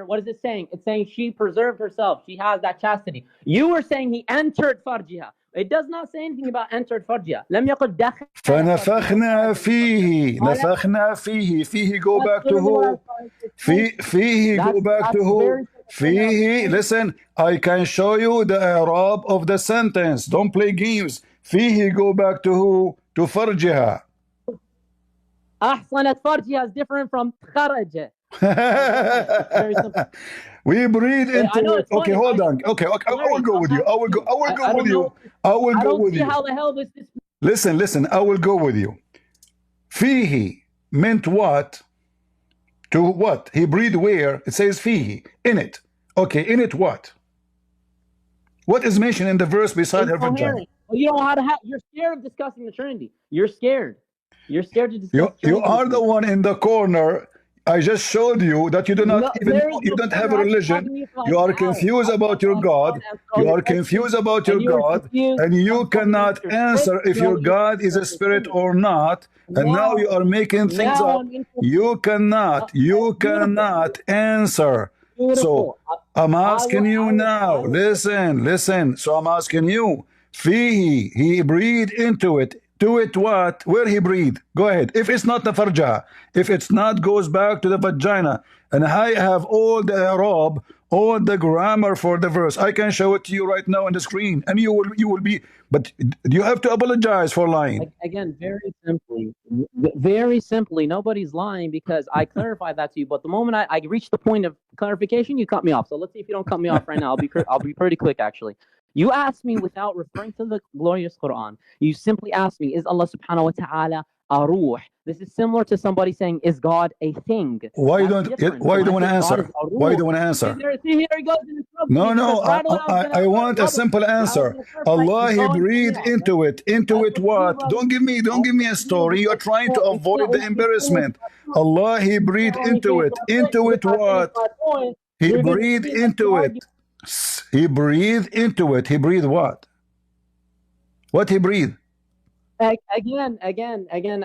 what is it saying? It's saying she preserved herself. She has that chastity. You were saying he entered farjiha. It does not say anything about entered farjiha. لم يقل دخل. فنفخنا فيه. نفخنا فيه. فيه go back to who? فيه go back to who? فيه. Listen, I can show you the Arab of the sentence. Don't play games. فيه go back to who? To farjiha. أحسنت farjiha is different from خرج. We breathe into it. Okay, hold on. Okay, I will go with you. I will go with you. I will go with you. How the hell this Listen. I will go with you. Fihi meant what? To what? He breathed where? It says fihi. In it. Okay, in it what? What is mentioned in the verse beside her vagina? Well, you don't know how to have. You're scared of discussing the Trinity. You're scared. You're scared to discuss. You are the one in the corner. I just showed you that you do not you don't have a religion. You are confused about your God. You are confused about your God, and you cannot answer if your God is a spirit or not. And now you are making things up. You cannot answer. So I'm asking you now. Listen. So I'm asking you. Fihi, he breathed into it. To it what? Where he breathed? Go ahead. If it's not the farja, if it's not goes back to the vagina, and I have all the Arab all the grammar for the verse. I can show it to you right now on the screen, and you will be. But you have to apologize for lying. Again, very simply, nobody's lying because I clarified that to you. But the moment I reached the point of clarification, you cut me off. So let's see if you don't cut me off right now. I'll be pretty quick, actually. You asked me without referring to the glorious Quran. You simply asked me, is Allah subhanahu wa ta'ala a ruh? This is similar to somebody saying, is God a thing? Why That's don't different. why When don't I want to say God answer? is a Why ruh, don't want to answer? see, here he goes in trouble. No, no, Because right when was I gonna want a trouble, simple I was answer. gonna clarify, Allah, he's He going breathed somewhere else. into it. Into That's it what you do, what? brother. Don't give me a That's what story. you You're do, trying to because you avoid can't the let me finish embarrassment. my point. Allah, He You breathed can't let me into finish it. my point, Into because it if I finish what? my point, He you're gonna breathed see that into you it. argue. He breathed into it. He breathed what? What he breathed? Again,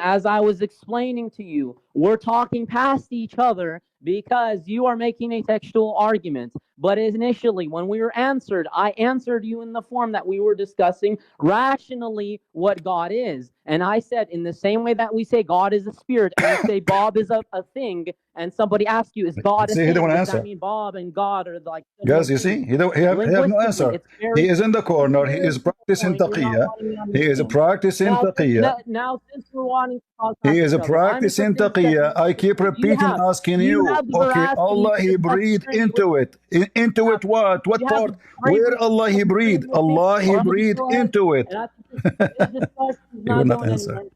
as I was explaining to you, we're talking past each other because you are making a textual argument. But initially, when we were answered, I answered you in the form that we were discussing rationally what God is. And I said, in the same way that we say God is a spirit, and we say Bob is a thing, and somebody asks you, is God a See, he thing? don't want to Does that answer. mean Bob and God are like similar Guys, you things? see, he have no Linguistically, answer. it's very He is in the corner. He clear is to the practicing point. You're not taqiyya. letting me He is understand. practicing taqiyya. Now, since we're wanting to talk He past is each other, I'm practicing interested in taqiyya. I keep specifically, repeating, asking do you you, have the okay, veracity Allah, to He discuss the breathed Trinity with into it. Into me? it what? Do What you have part? the bravery Where to Allah He discuss the breathed? Trinity with me? Allah He Or else breathed go ahead. into it. And this discussion is He will not not going answer. anywhere.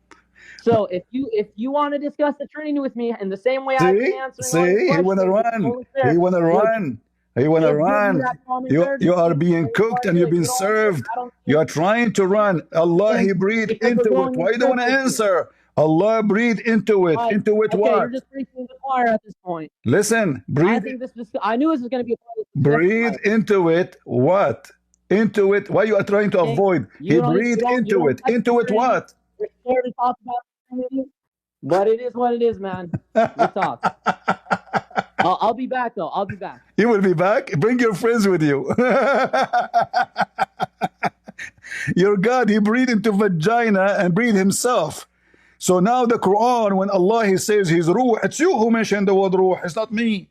So if you want to discuss the Trinity with me in the same way I've been See? answering all your See? He wanna questions, which is run. totally He fair, wanna look, run. He wanna just give me run. that common You are courtesy being and you cooked want to and do you've it. been You don't want to do it. served. I don't You think are trying to run. Allah He breathed because we're into it. going in Why do you wanna circles here. answer? Allah breathed into it. Right. Into it Okay, you're what? just preaching to the choir at this point. Listen, I breathe. think I knew this was going to be a part of the discussion. Breathe Right? into it what? Into it. Why you are trying to avoid? He breathed You into don't it. like the Into it Trinity. what? You're scared to talk about the Trinity. But it is what it is, man. Good talk. I'll be back though. I'll be back. You will be back. Bring your friends with you. Your God, He breathed into vagina and breathed Himself. So now the Quran, when Allah He says His ruh, it's you who mentioned the word ruh. It's not me.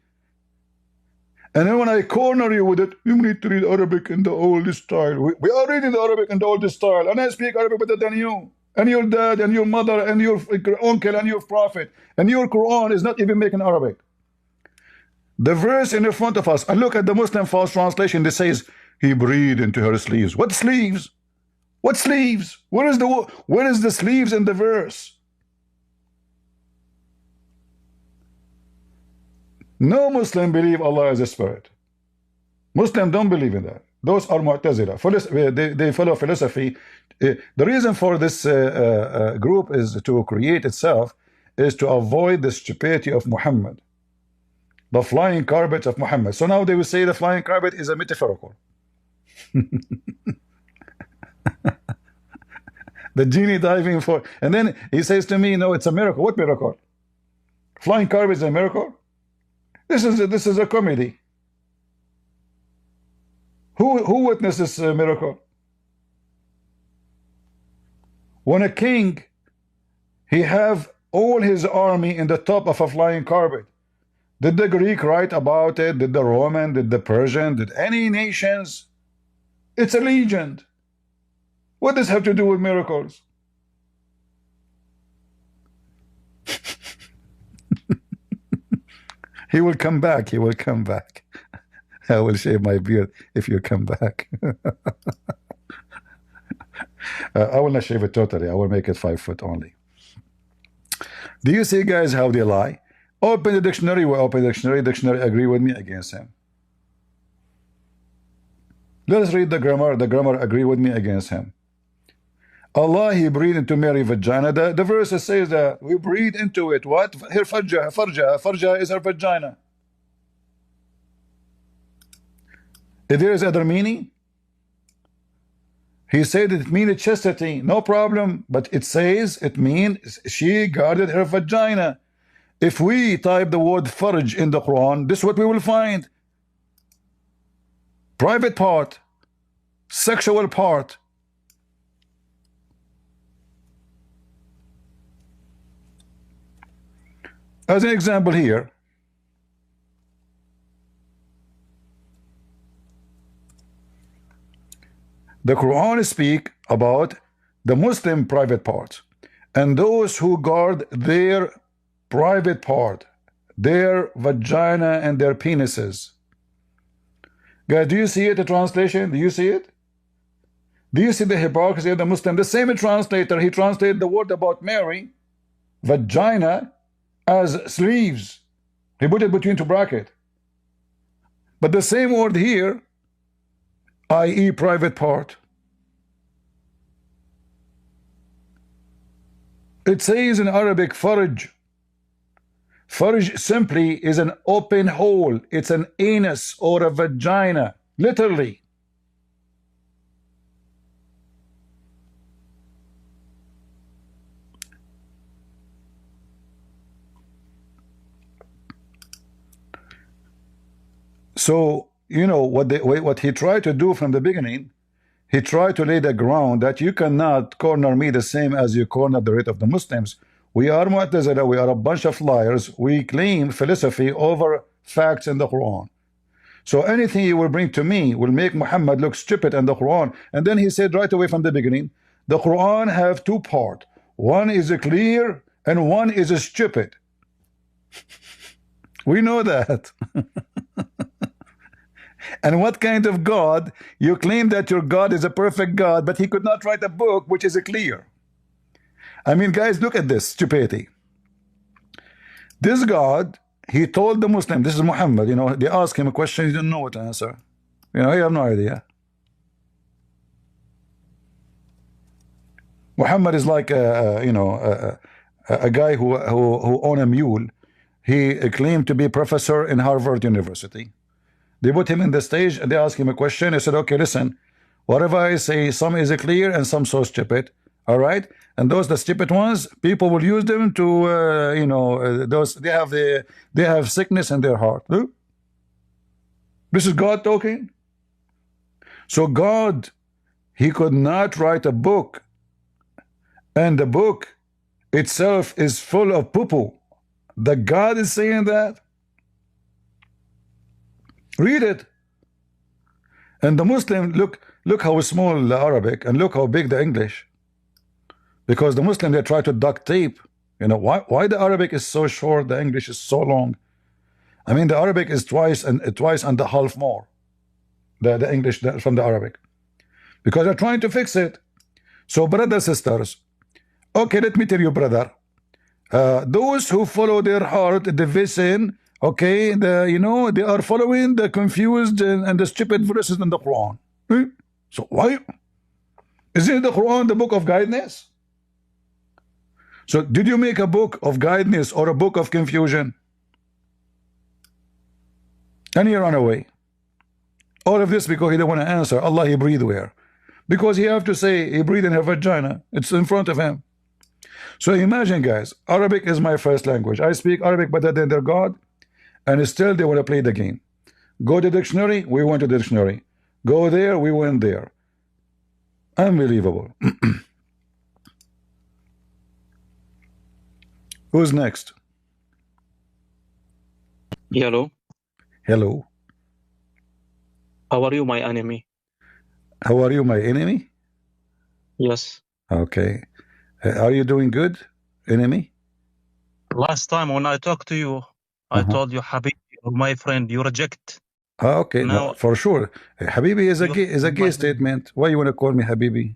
And then when I corner you with it, you need to read Arabic in the old style. We are reading the Arabic in the old style, and I speak Arabic better than you, and your dad, and your mother, and your uncle, and your prophet, and your Quran is not even making Arabic. The verse in front of us, and look at the Muslim false translation that says He breathed into her sleeves. What sleeves? What sleeves? Where is the sleeves in the verse? No Muslim believe Allah is a spirit. Muslim don't believe in that. Those are Mu'tazila. They follow philosophy. The reason for this group is to create itself is to avoid the stupidity of Muhammad, the flying carpet of Muhammad. So now they will say the flying carpet is a metaphorical. The genie diving for, and then he says to me, no, it's a miracle. What miracle? Flying carpet is a miracle? This is a comedy. Who witnessed this miracle? When a king, he have all his army in the top of a flying carpet. Did the Greek write about it? Did the Roman? Did the Persian? Did any nations? It's a legend. What does this have to do with miracles? He will come back. He will come back. I will shave my beard if you come back. I will not shave it totally. I will make it 5 foot only. Do you see, guys, how they lie? Open the dictionary. We open the dictionary. Dictionary agree with me, against him. Let us read the grammar. The grammar agree with me, against him. Allah, He breathed into Mary vagina. The verse says that we breathe into it. What? Her farja is her vagina. If there is other meaning, he said it means chastity, no problem. But it says it means she guarded her vagina. If we type the word farj in the Quran, this is what we will find: private part, sexual part. As an example here, The Quran speak about the Muslim private parts and those who guard their private part, their vagina and their penises. Guys, do you see it, the translation? Do you see it? Do you see the hypocrisy of the Muslim? The same translator, he translated the word about Mary, vagina, as sleeves. He put it between two brackets. But the same word here, i.e. private part, it says in Arabic, farj. Farj simply is an open hole. It's an anus or a vagina, literally. So, you know, what he tried to do from the beginning, he tried to lay the ground that you cannot corner me the same as you corner the rate of the Muslims. We are Mu'tazila, we are a bunch of liars. We claim philosophy over facts in the Quran. So anything you will bring to me will make Muhammad look stupid in the Quran. And then he said right away from the beginning, the Quran have two parts. One is clear and one is stupid. We know that. And what kind of God? You claim that your God is a perfect God, but he could not write a book which is clear. I mean, guys, look at this stupidity. This God, he told the Muslim, this is Muhammad, you know, they ask him a question, he didn't know what to answer. You know, he have no idea. Muhammad is like a guy who own a mule. He claimed to be a professor in Harvard University. They put him in the stage and they ask him a question. He said, okay, listen, whatever I say, some is clear and some so stupid. All right, and those the stupid ones, people will use them to those they have sickness in their heart. This is God talking. So God, he could not write a book, and the book itself is full of poo-poo. The God is saying that. Read it. And the Muslim, look how small the Arabic and look how big the English. Because the Muslim, they try to duct tape. You know, why the Arabic is so short, the English is so long? I mean, the Arabic is twice and a half more. The English from the Arabic. Because they're trying to fix it. So, brothers, sisters, okay, let me tell you, brother. Those who follow their heart, the vision, okay, they are following the confused and the stupid verses in the Quran. So why? Isn't the Quran the book of guidance? So did you make a book of guidance or a book of confusion? And he ran away. All of this because he didn't want to answer. Allah, he breathed where? Because he have to say he breathed in her vagina. It's in front of him. So imagine, guys, Arabic is my first language. I speak Arabic better than their God. And still they want to play the game. Go to the dictionary, we went to the dictionary. Go there, we went there. Unbelievable. Who's next? Hello. Hello. How are you, my enemy? How are you, my enemy? Yes. Okay. Are you doing good, enemy? Last time when I talked to you, I told you, Habib, my friend, you reject. Okay, Now, no, for sure. Habibi is a gay statement. Why you want to call me Habibi?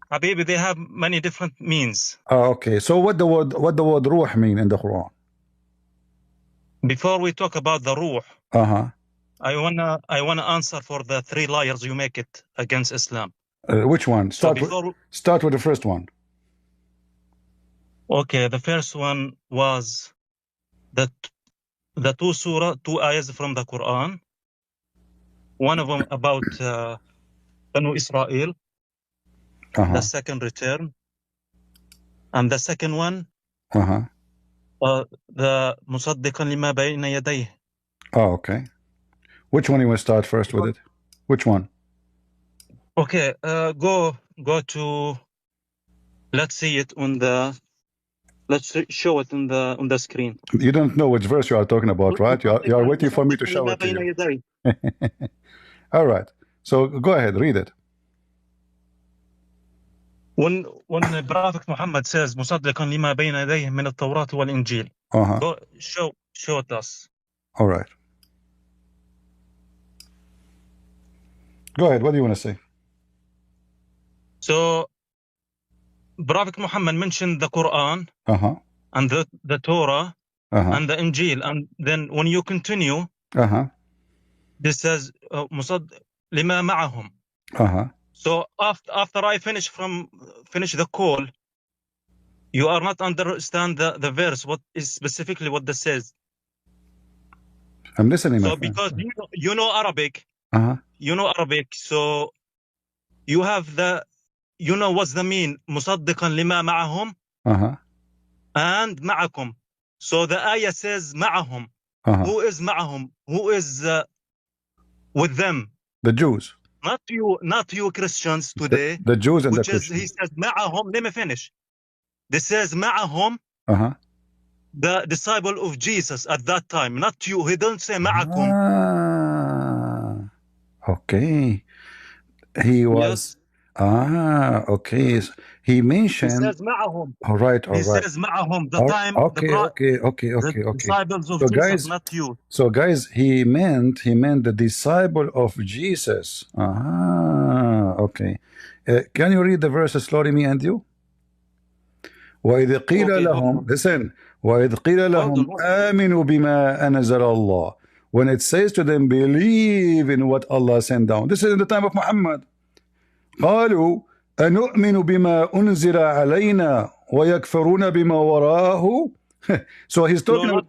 Habib, they have many different means. Okay. So what the word ruh mean in the Quran? Before we talk about the ruh, I wanna answer for the three liars you make it against Islam. Which one? Start with the first one. Okay, the first one was that the two ayahs from the Quran. One of them about Banu Israel, the second return, and the second one, the musaddiqan lima bayna yadayh. Oh, okay. Which one you want to start first with it? Which one? Okay, go to. Let's see it on the. Let's show it on the screen. You don't know which verse you are talking about, right? You are waiting for me to show it to you. Yadayh. All right. So go ahead, read it. when the Prophet Muhammad says مصدقا لما بين يديه من التوراة والإنجيل, go show it us. All right. Go ahead. What do you want to say? So Prophet Muhammad mentioned the Quran and the Torah and the Injil, and then when you continue, this says مصدق لما معهم. So after I finish the call, you are not understand the verse, what is specifically what this says. I'm listening. So because you know Arabic, you know Arabic, so you have you know what's the mean مصدقا لما معهم and معكم. So the ayah says معهم. Who is معهم? Who is with them? The Jews. Not you Christians today. The Jews and the Christians. He says معهم. Let me finish. This says معهم. The disciple of Jesus at that time, not you. He don't say معكم. Okay. He was. Yes. Okay. He mentioned. He says معهم. All right. He says معهم. The time. Okay. The disciples of so Jesus, guys, not you. So guys, he meant the disciple of Jesus. Okay. Can you read the verses slowly, me and you? وإذ قيل لهم, listen, وإذ قيل لهم آمنوا بما أنزل الله, when it says to them, believe in what Allah sent down. This is in the time of Muhammad. قالوا أنؤمن بما أنزل علينا ويكفرون بما وراءه. So he's talking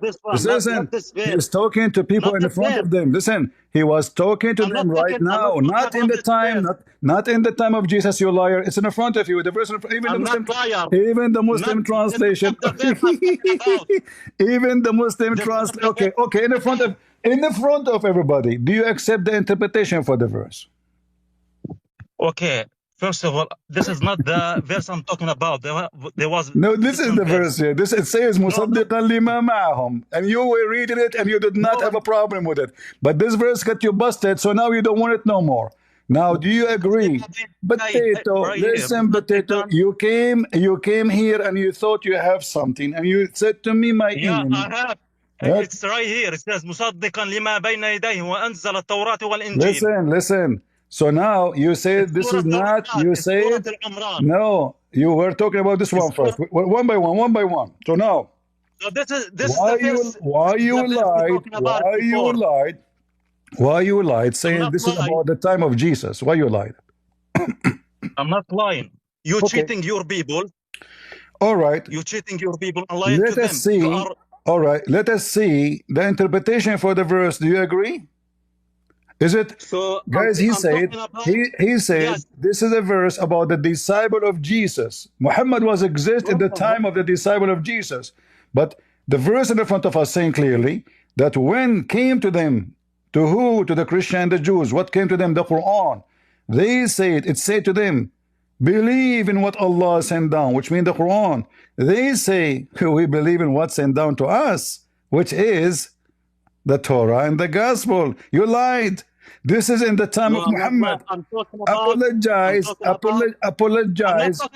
he's talking to people in front of them. Listen, he was talking to them right now, not in the time, not in the time of Jesus, you liar. It's in front of you. The verse, even the Muslim translation, even the Muslim translation. Okay, in the front of everybody. Do you accept the interpretation for the verse? Okay. First of all, this is not the verse I'm talking about. There was no. This is the verse here. This it says "Musaddiqan lima ma'ahum," and you were reading it, and you did not have a problem with it. But this verse got you busted, so now you don't want it no more. Now, do you agree? Potato, listen, potato. You came here, and you thought you have something, and you said to me, "My enemy." I have. It's right here. It says "Musaddiqan lima bayna yadayhi wa anzala at-Tawrat wal-Injil." Listen. So now you say this is not. You say no. You were talking about this one first, one by one. So now, so this why you lied, saying this is about the time of Jesus? Why you lied? I'm not lying. You cheating your people. All right. You cheating your people and lying to them. Let us see. All right. Let us see the interpretation for the verse. Do you agree? Is it? So, guys, he said yes. This is a verse about the disciple of Jesus. Muhammad was exist at the time of the disciple of Jesus. But the verse in the front of us saying clearly that when came to them, to who? To the Christian and the Jews. What came to them? The Quran. They said, it said to them, believe in what Allah sent down, which means the Quran. They say, we believe in what sent down to us, which is the Torah and the Gospel. You lied. This is in the time of Muhammad. Apologize. I'm not talking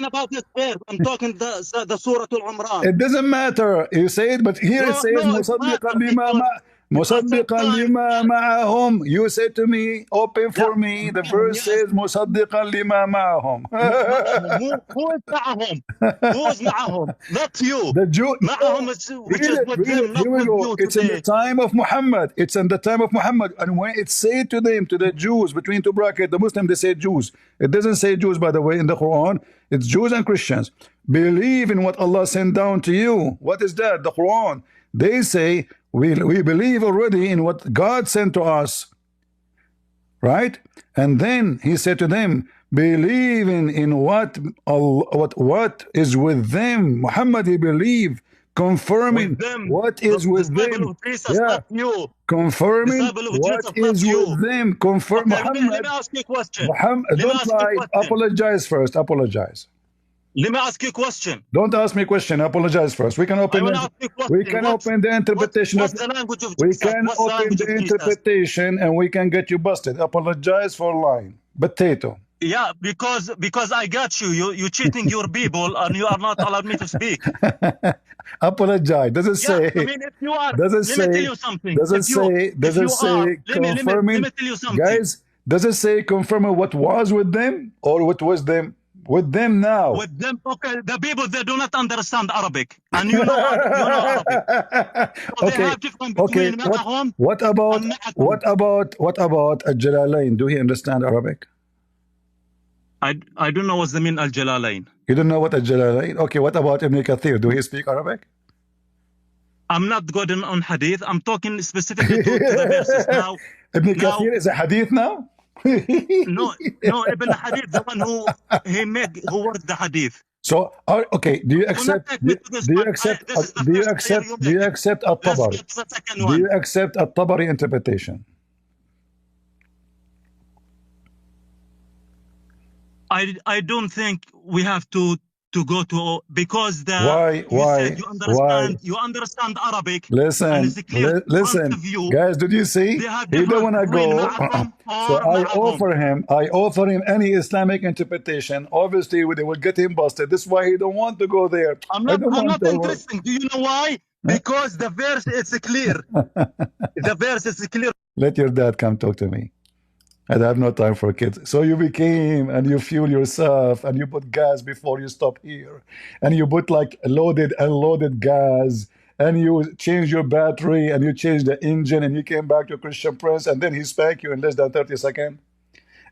about this verse. I'm talking the Surah Al-Imran. It doesn't matter. You say it, but here it says مصدقا لما معهم. You say to me, open for me. The verse says مصدقا لما معهم. Who is معهم? Who is معهم? Not you. The Jew. معهم, which is with them, not with you. It's in the time of Muhammad. It's in the time of Muhammad. And when it said to them, to the Jews, between two brackets, the Muslims, they say Jews. It doesn't say Jews, by the way, in the Quran. It's Jews and Christians. Believe in what Allah sent down to you. What is that? The Quran. They say, we believe already in what God sent to us, right? And then he said to them, believe in what is with them. Muhammad, he believed, confirming what is with them. Yeah, confirming what is with them. Confirm. Muhammad, let me ask you a question. Muhammad, don't lie. Apologize first. Apologize. Let me ask you a question. Don't ask me a question. Apologize first. We can open the interpretation. What's the language of we Jesus? can open the interpretation and we can get you busted. Apologize for lying. Potato. Yeah, because I got you. You cheating your people, and you are not allowed me to speak. Apologize. Does it Yeah, say? I mean, if you are, Does it let me tell say? you something. Does it say? If Does it you are, say confirming? let me tell you something. Guys, does it say confirming what was with them or what was them with them now? With them, okay, the people they do not understand Arabic, and you know Arabic. So they Okay. have difference Okay. between Ma'ahum What about and Ma'akum. what about Al-Jalalain? Do he understand Arabic? I don't know what's the mean Al Jalalain. You don't know what Al-Jalalain? Okay. What about Ibn Kathir? Do he speak Arabic? I'm not going on hadith. I'm talking specifically to the verses. Now, Ibn Kathir is a hadith now? no, Ibn Hadith, the one who wrote the hadith. So, okay, do you accept? Take me to this Do you one. accept? This is the Do you first player accept? you Do you make it. accept Let's At-Tabari? get to the second Do one. you accept At-Tabari interpretation? I don't think we have to go to, because Why? you said Why? you understand Arabic, and Listen, it's clear in front listen, of you. guys. Did you see? They have He don't difference wanna between go. Ma'akum So or Ma'ahum. I offer him any Islamic interpretation. Obviously, they will get him busted. This is why he don't want to go there. I'm I don't want not to. interested. Do you know why? Because the verse is clear. The verse is clear. Let your dad come talk to me. I have no time for kids. So you became and you fuel yourself and you put gas before you stop here. And you put like loaded, unloaded gas and you change your battery and you change the engine and you came back to Christian Prince and then he spanked you in less than 30 seconds.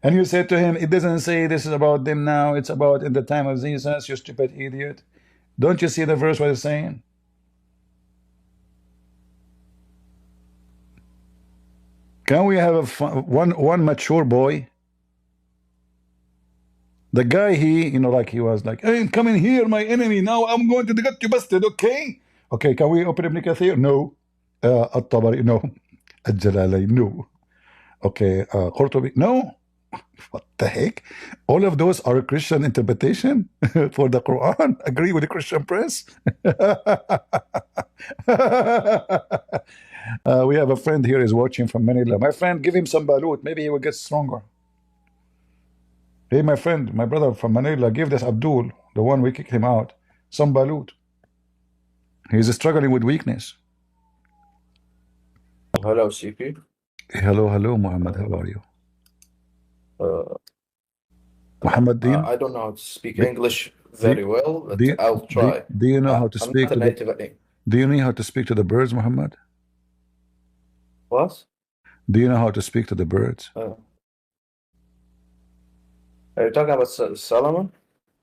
And you said to him, it doesn't say this is about them now. It's about in the time of Jesus, you stupid idiot. Don't you see the verse what it's saying? Can we have one mature boy? The guy, like he was like, hey, come in here, my enemy. Now I'm going to get you busted, okay? Okay, can we open Ibn Kathir? No. At-Tabari, no. Al-Jalalain, no. Okay, Qurtubi, no. What the heck? All of those are Christian interpretation for the Quran. Agree with the Christian Prince? We have a friend here is watching from Manila. My friend, give him some balut. Maybe he will get stronger. Hey, my friend, my brother from Manila, give this Abdul, the one we kicked him out, some balut. He's struggling with weakness. Hello, CP. Hello, Muhammad. How are you? Muhammad, I don't know how to speak English very well, but I'll try. Do you know how to speak to the... Do you know how to speak to the birds, Muhammad? What? Do you know how to speak to the birds? Are you talking about Solomon?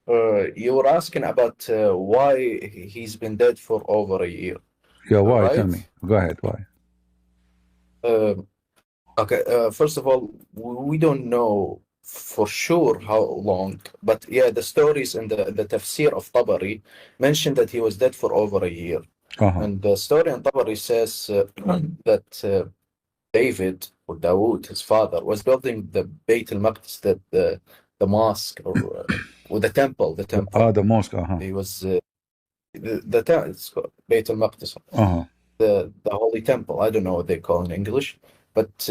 You were asking about why he's been dead for over a year. Yeah, why? Right? Tell me. Go ahead. Why? Okay. First of all, we don't know for sure how long, but yeah, the stories in the tafsir of Tabari mentioned that he was dead for over a year. And the story in Tabari says that David or Dawood, his father, was building the Beit al-Maqdis, the mosque or the temple. The mosque. He was it's called Beit al-Maqdis. The holy temple. I don't know what they call in English, but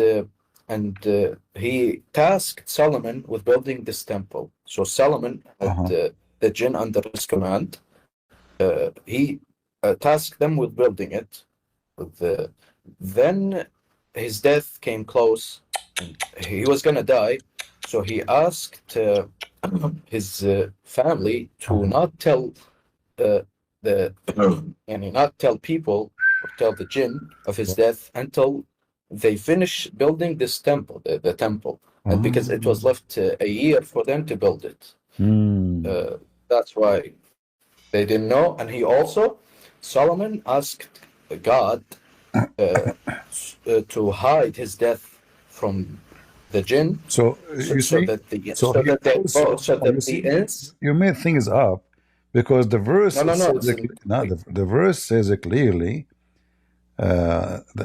he tasked Solomon with building this temple. So Solomon had the jinn under his command. He tasked them with building it. Then his death came close. He was gonna die, so he asked his family to not tell not tell people or tell the jinn of his death until they finish building this temple, the temple, and because it was left a year for them to build it. That's why they didn't know. And he also, Solomon asked God to hide his death from the jinn. So you see, you made things up because the verse the verse says it clearly.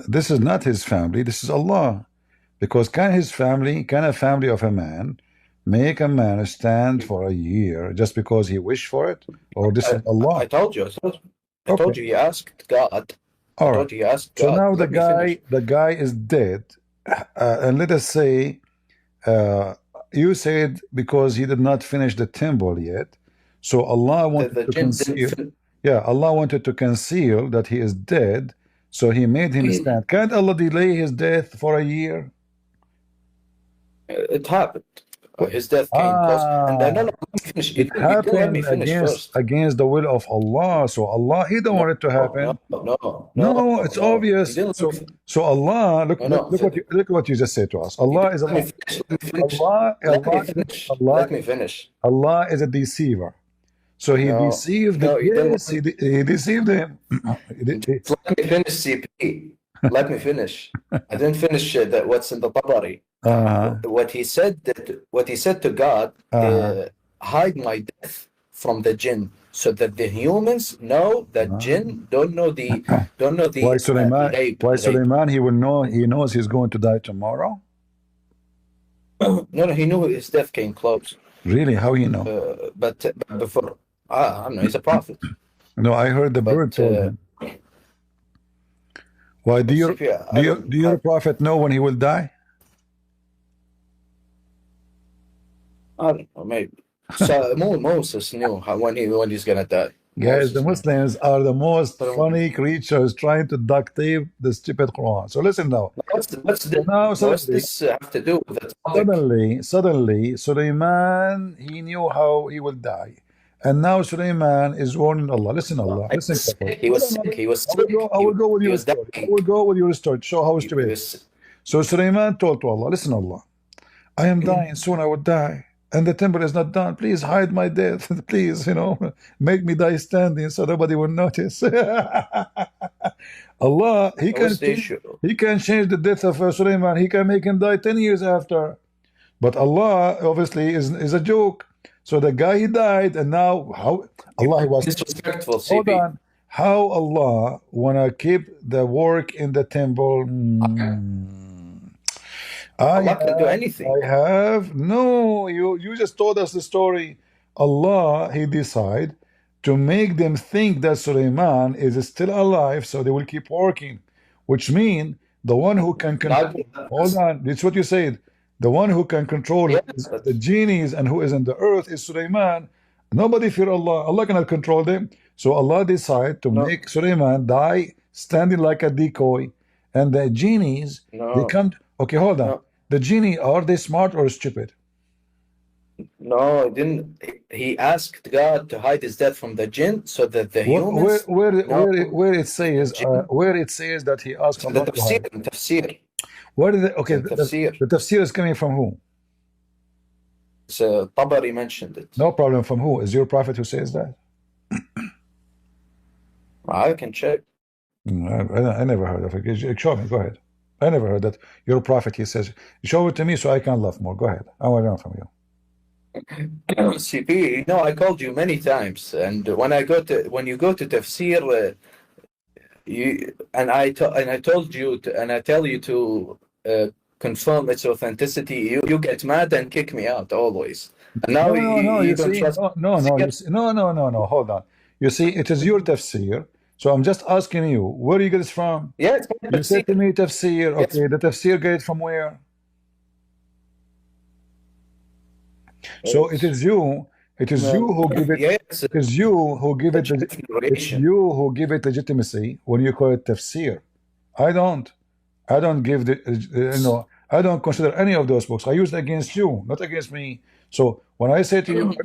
This is not his family. This is Allah. Because can a family of a man make a man stand for a year just because he wished for it? Or this is Allah? I told you. I told you. He asked God. All right. So now the guy is dead, and let us say you said because he did not finish the temple yet, so Allah wanted to conceal. Yeah, Allah wanted to conceal that he is dead, so he made him stand. Can't Allah delay his death for a year? It happened. His death came close. And no, let me finish. It happened against the will of Allah. So Allah, He don't want it to happen. No, it's obvious. So Allah, look what you just said to us. Allah is Let me finish. Allah is a deceiver. So he deceived he deceived him. Let me finish, CP. Let me finish. I didn't finish what's in the Tabari. What he said to God, hide my death from the jinn, so that the humans know that jinn don't know the Why Sulaiman he will know, he knows he's going to die tomorrow? No, he knew his death came close. Really? How he know? But before, I don't know, he's a prophet. No, I heard the bird told him. Why do your prophet know when he will die? I don't know, maybe. So Moses knew when he's gonna die. Guys, the Muslims are the most funny creatures trying to duct tape the stupid Quran. So listen now. What's this have to do with it? Suddenly, Sulaiman, he knew how he will die. And now Sulaiman is warning Allah. Listen, Allah. Listen. He was sick. I will go with your story. I will go with your story. Show how stupid it is. So Sulaiman told to Allah, listen, Allah, I am dying. Soon I will die. And the temple is not done. Please hide my death. Please, make me die standing so nobody will notice. Allah, He can change the death of Sulaiman. He can make him die 10 years after. But Allah, obviously, is a joke. So the guy, he died, and now how Allah was disrespectful. Hold on. How Allah wanna keep the work in the temple? Allah can do anything. No, you just told us the story. Allah, He decide to make them think that Sulaiman is still alive, so they will keep working, which means the one who can control. Hold on, it's what you said. The one who can control the genies and who is in the earth is Sulaiman. Nobody fear Allah. Allah cannot control them. So Allah decide to make Sulaiman die standing like a decoy, and the genies they come. Okay, hold on. The genie, are they smart or stupid? No, he asked God to hide his death from the jinn so that the humans. Where it says that he asked Allah to hide. Tafsir. What is it? Okay, the tafsir is coming from who? So Tabari mentioned it. No problem. From who? Is your prophet who says that? I can check. I never heard of it. Show me. Go ahead. I never heard that your prophet, he says, show it to me so I can laugh more. Go ahead. I want to learn from you. CP, I called you many times, and when you go to tafsir, I told you and I tell you to confirm its authenticity, you get mad and kick me out always. And now you don't trust. No. Hold on. You see, it is your tafsir. So I'm just asking you, where do you get this from? Yeah, you said to me tafsir. Okay, yes. The tafsir get it from where? So it is you. It is you who give it. Yes. It is you who give it. It's you who give it legitimacy when you call it tafsir. I don't give the. I don't consider any of those books. I use it against you, not against me. So when I say to you,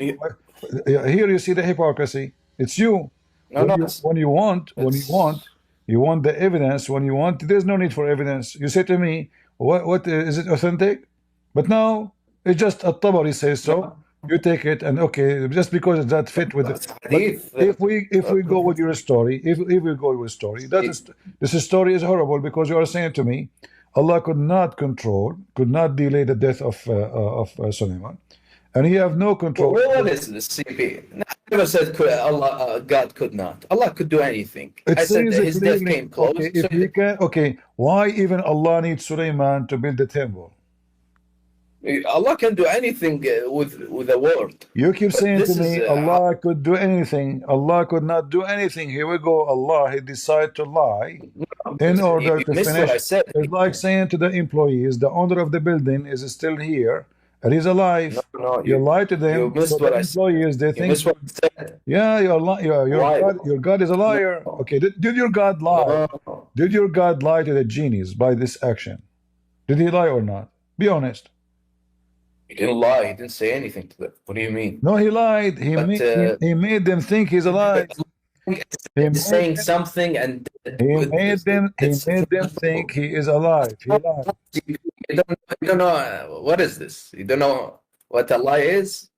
here you see the hypocrisy. It's you. When you want the evidence. When you want, there's no need for evidence. You say to me, what is it authentic? But now it's just a Tabari says so. You take it, and okay, just because that fit with it. If we go with your story, if we go with your story, this story is horrible, because you are saying to me, Allah could not delay the death of Sulaiman, and He have no control. What is this, CP? I never said God could not. Allah could do anything. I said his death came close. Okay, if He can, okay, why even Allah needs Sulaiman to build the temple? Allah can do anything with a word. You keep saying to me, Allah could do anything. Allah could not do anything. Here we go. Allah, He decided to lie in order to finish. What I said. It's like saying to the employees, the owner of the building is still here, and he's alive. No, You lie to them. you missed So what the I said. employees, they You think, missed what I said. yeah, Why? your God is a liar. No. Okay, did your God lie? No. Did your God lie to the genies by this action? Did he lie or not? Be honest. He didn't lie. He didn't say anything to them. What do you mean? No, he lied. He made them think he's alive. He's saying something, and he made them think he is alive. He lied. You don't know what is this? You don't know what a lie is?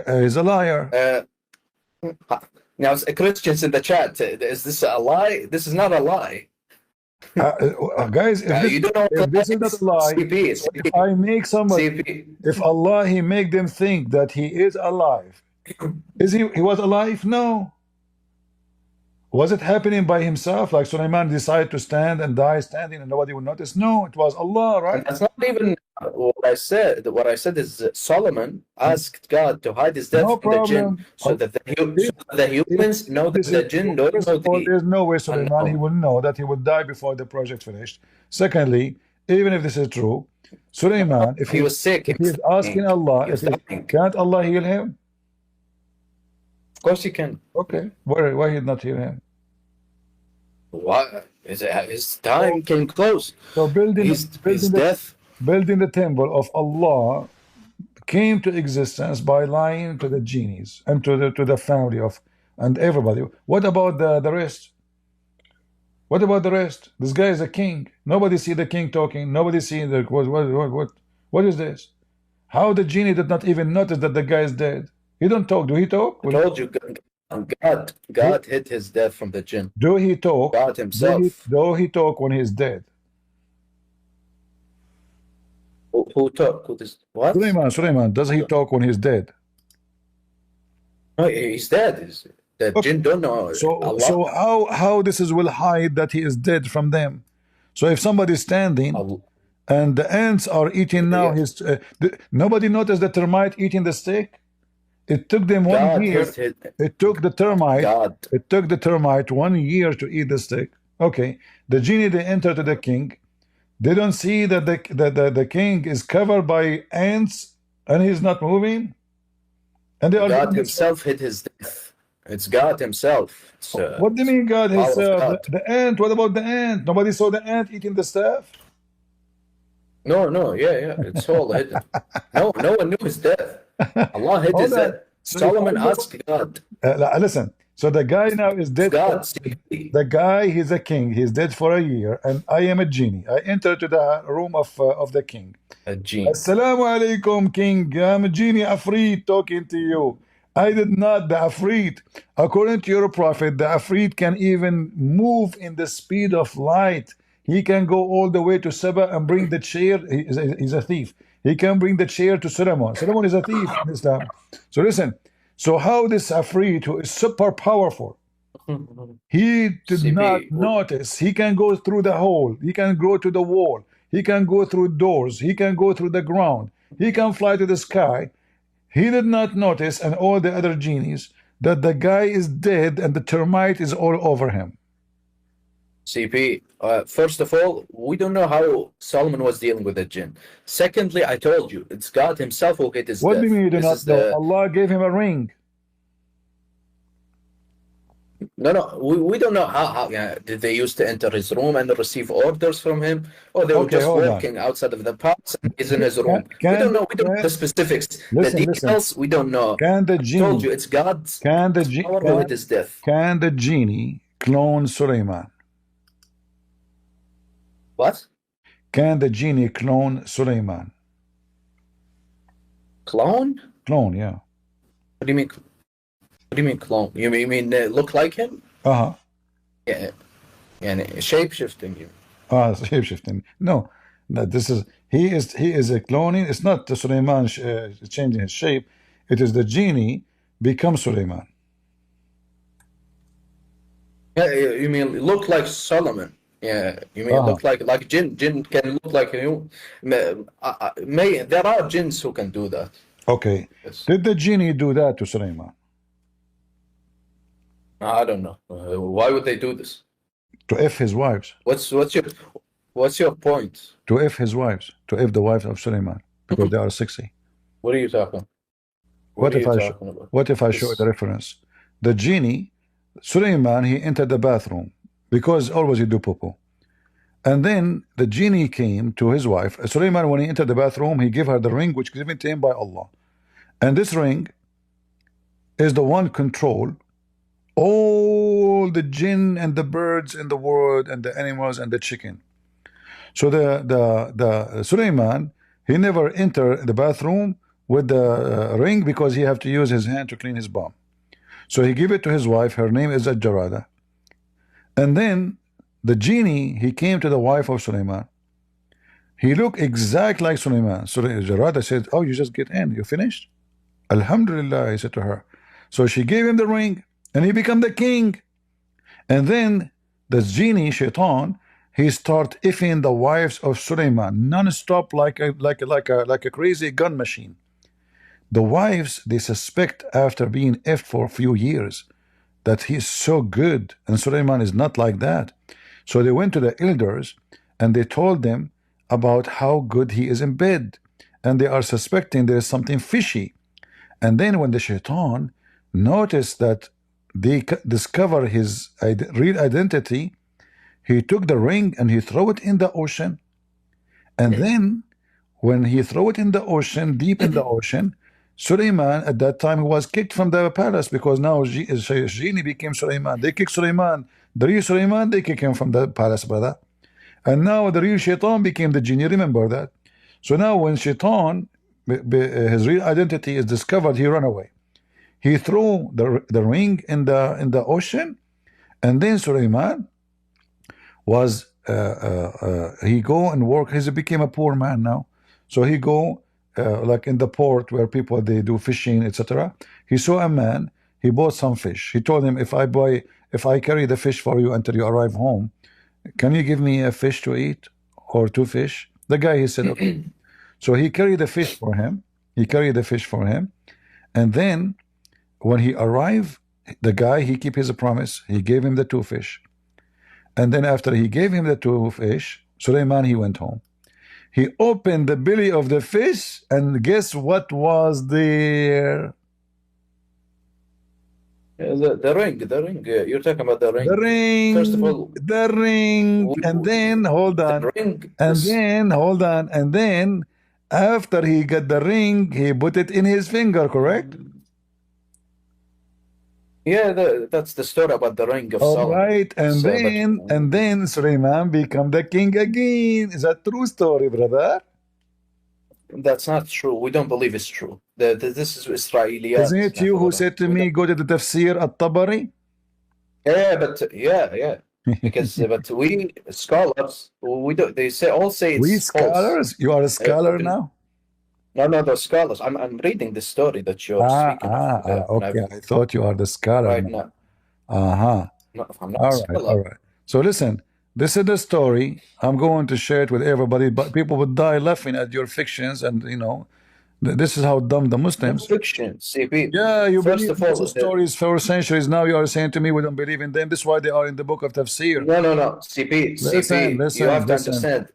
He's a liar. Now, Christians in the chat, is this a lie? This is not a lie. Guys, You don't know if this is not a lie, if I make somebody, if Allah, he make them think that he is alive, is he was alive? No. Was it happening by himself, like Sulaiman decided to stand and die standing and nobody would notice? No, it was Allah, right? And that's not even what I said. What I said is Solomon asked God to hide his death from the jinn, so that the humans know that the jinn don't know. There's no way Sulaiman, he will know that he would die before the project finished. Secondly, even if this is true, Sulaiman, if he was sick, if he's asking Allah, can't Allah heal him? Of course he can. Okay, why he not heal him? What? His time came close. So building death. Building the temple of Allah came to existence by lying to the genies and to the family of and everybody. What about the rest? What about the rest? This guy is a king. Nobody see the king talking. Nobody see the what is this? How the genie did not even notice that the guy is dead? He don't talk. Do he talk? I told you, God hid his death from the jinn. Do he talk? God himself. Do he talk when he's dead? Who talk? What? Sulaiman, does he talk when he's dead? No, he's dead. The jinn don't know. So how this will hide that he is dead from them? So if somebody's standing and the ants are eating now, nobody noticed the termite eating the steak? It took them 1 year. It took the termite. It took the termite 1 year to eat the steak. Okay, the genie, they enter to the king. They don't see that the king is covered by ants and he's not moving. And they are God himself hid his death. It's God himself. What do you mean God himself? The ant. What about the ant? Nobody saw the ant eating the staff. No, yeah, it's all hidden. No one knew his death. Allah hid his death. Solomon asked God. Listen, so the guy now is dead. The guy, he's a king. He's dead for a year, and I am a genie. I enter to the room of the king. A genie. Assalamu alaikum, king. I'm a genie Afrit talking to you. I did not, the Afrit. According to your prophet, the Afrit can even move in the speed of light. He can go all the way to Saba and bring the chair. He's a thief. He can bring the chair to Solomon. Solomon is a thief in Islam. So listen. So how this Afrit, who is super powerful, he did not notice. He can go through the hole. He can go to the wall. He can go through doors. He can go through the ground. He can fly to the sky. He did not notice, and all the other genies, that the guy is dead and the termite is all over him. CP, first of all, we don't know how Solomon was dealing with the jinn. Secondly, I told you, it's God himself who hid his death. What do you mean you do not know? Allah gave him a ring. No, we don't know how did they used to enter his room and receive orders from him, or they were just walking outside of the palace and he's in his room. We don't know the specifics. The details, we don't know. Can the genie, I told you, it's God's power who hid his death. Can the genie clone Sulaiman? What? Can the genie clone Sulaiman? Clone? Clone, yeah. What do you mean? What do you mean clone? You mean look like him? Uh-huh. Yeah. And shape-shifting. Shape-shifting. No, this is he is a cloning. It's not the Sulaiman changing his shape. It is the genie becomes Sulaiman. Yeah, you mean look like Solomon? Yeah, you mean look like jinn? Jinn can look like you. There are jinns who can do that. Okay. Yes. Did the genie do that to Sulaiman? I don't know. Why would they do this? To F his wives. What's your point? To F his wives. To F the wives of Sulaiman, because they are 60. What are you talking? What if I show the reference? The genie, Sulaiman, he entered the bathroom because always you do poo-poo. And then the genie came to his wife. Sulaiman, when he entered the bathroom, he gave her the ring which was given to him by Allah. And this ring is the one control all the jinn and the birds in the world and the animals and the chicken. So the Sulaiman, he never entered the bathroom with the ring because he have to use his hand to clean his bum. So he gave it to his wife. Her name is Al-Jarada. And then the genie, he came to the wife of Sulaiman. He looked exact like Sulaiman. So Jarada said, oh, you just get in, you finished? Alhamdulillah, he said to her. So she gave him the ring and he became the king. And then the genie, Shaitan, he start effing the wives of Sulaiman non-stop like a crazy gun machine. The wives, they suspect after being effed for a few years that he's so good and Sulaiman is not like that. So they went to the elders and they told them about how good he is in bed, and they are suspecting there is something fishy. And then when the Shaitan noticed that they discover his real identity, he took the ring and he threw it in the ocean. And then when he threw it in the ocean, deep in the ocean, Sulaiman at that time was kicked from the palace because now genie became Sulaiman. They kicked Sulaiman. The real Sulaiman, they kick him from the palace, brother. And now the real Shaitan became the genie. Remember that. So now when Shaitan, his real identity is discovered, he ran away. He threw the ring in the ocean, and then Sulaiman was he go and work. He became a poor man now. So he go like in the port where people they do fishing, etc. He saw a man. He bought some fish. He told him, if I carry the fish for you until you arrive home, can you give me a fish to eat or 2 fish? The guy, he said okay. So he carried the fish for him. And then when he arrived, the guy, he keep his promise. He gave him the 2 fish. And then after he gave him the 2 fish, Sulaiman, he went home. He opened the belly of the fish, and guess what was there? The ring. You're talking about the ring. The ring. First of all, the ring. And then hold on. The ring. And then hold on. And then after he got the ring, he put it in his finger. Correct? Yeah, that's the story about the ring of Solomon. All right, and then Sulaiman become the king again. Is that true story, brother? That's not true. We don't believe it's true. This is Israeliyat. Isn't it you who said to me, go to the tafsir at-Tabari? Yeah. Because but we scholars, we don't. They say it's we false. Scholars. You are a scholar now. No, the scholars. I'm reading the story that you're speaking of. Okay, I thought you are the scholar. Right now. No, I'm not a scholar. All right. So listen, this is the story. I'm going to share it with everybody, but people would die laughing at your fictions, and you know, this is how dumb the Muslims. Fiction, CP. Yeah, you First believe of all, those stories for centuries. Now you are saying to me we don't believe in them. This is why they are in the book of Tafsir. No, CP. Listen, you have to understand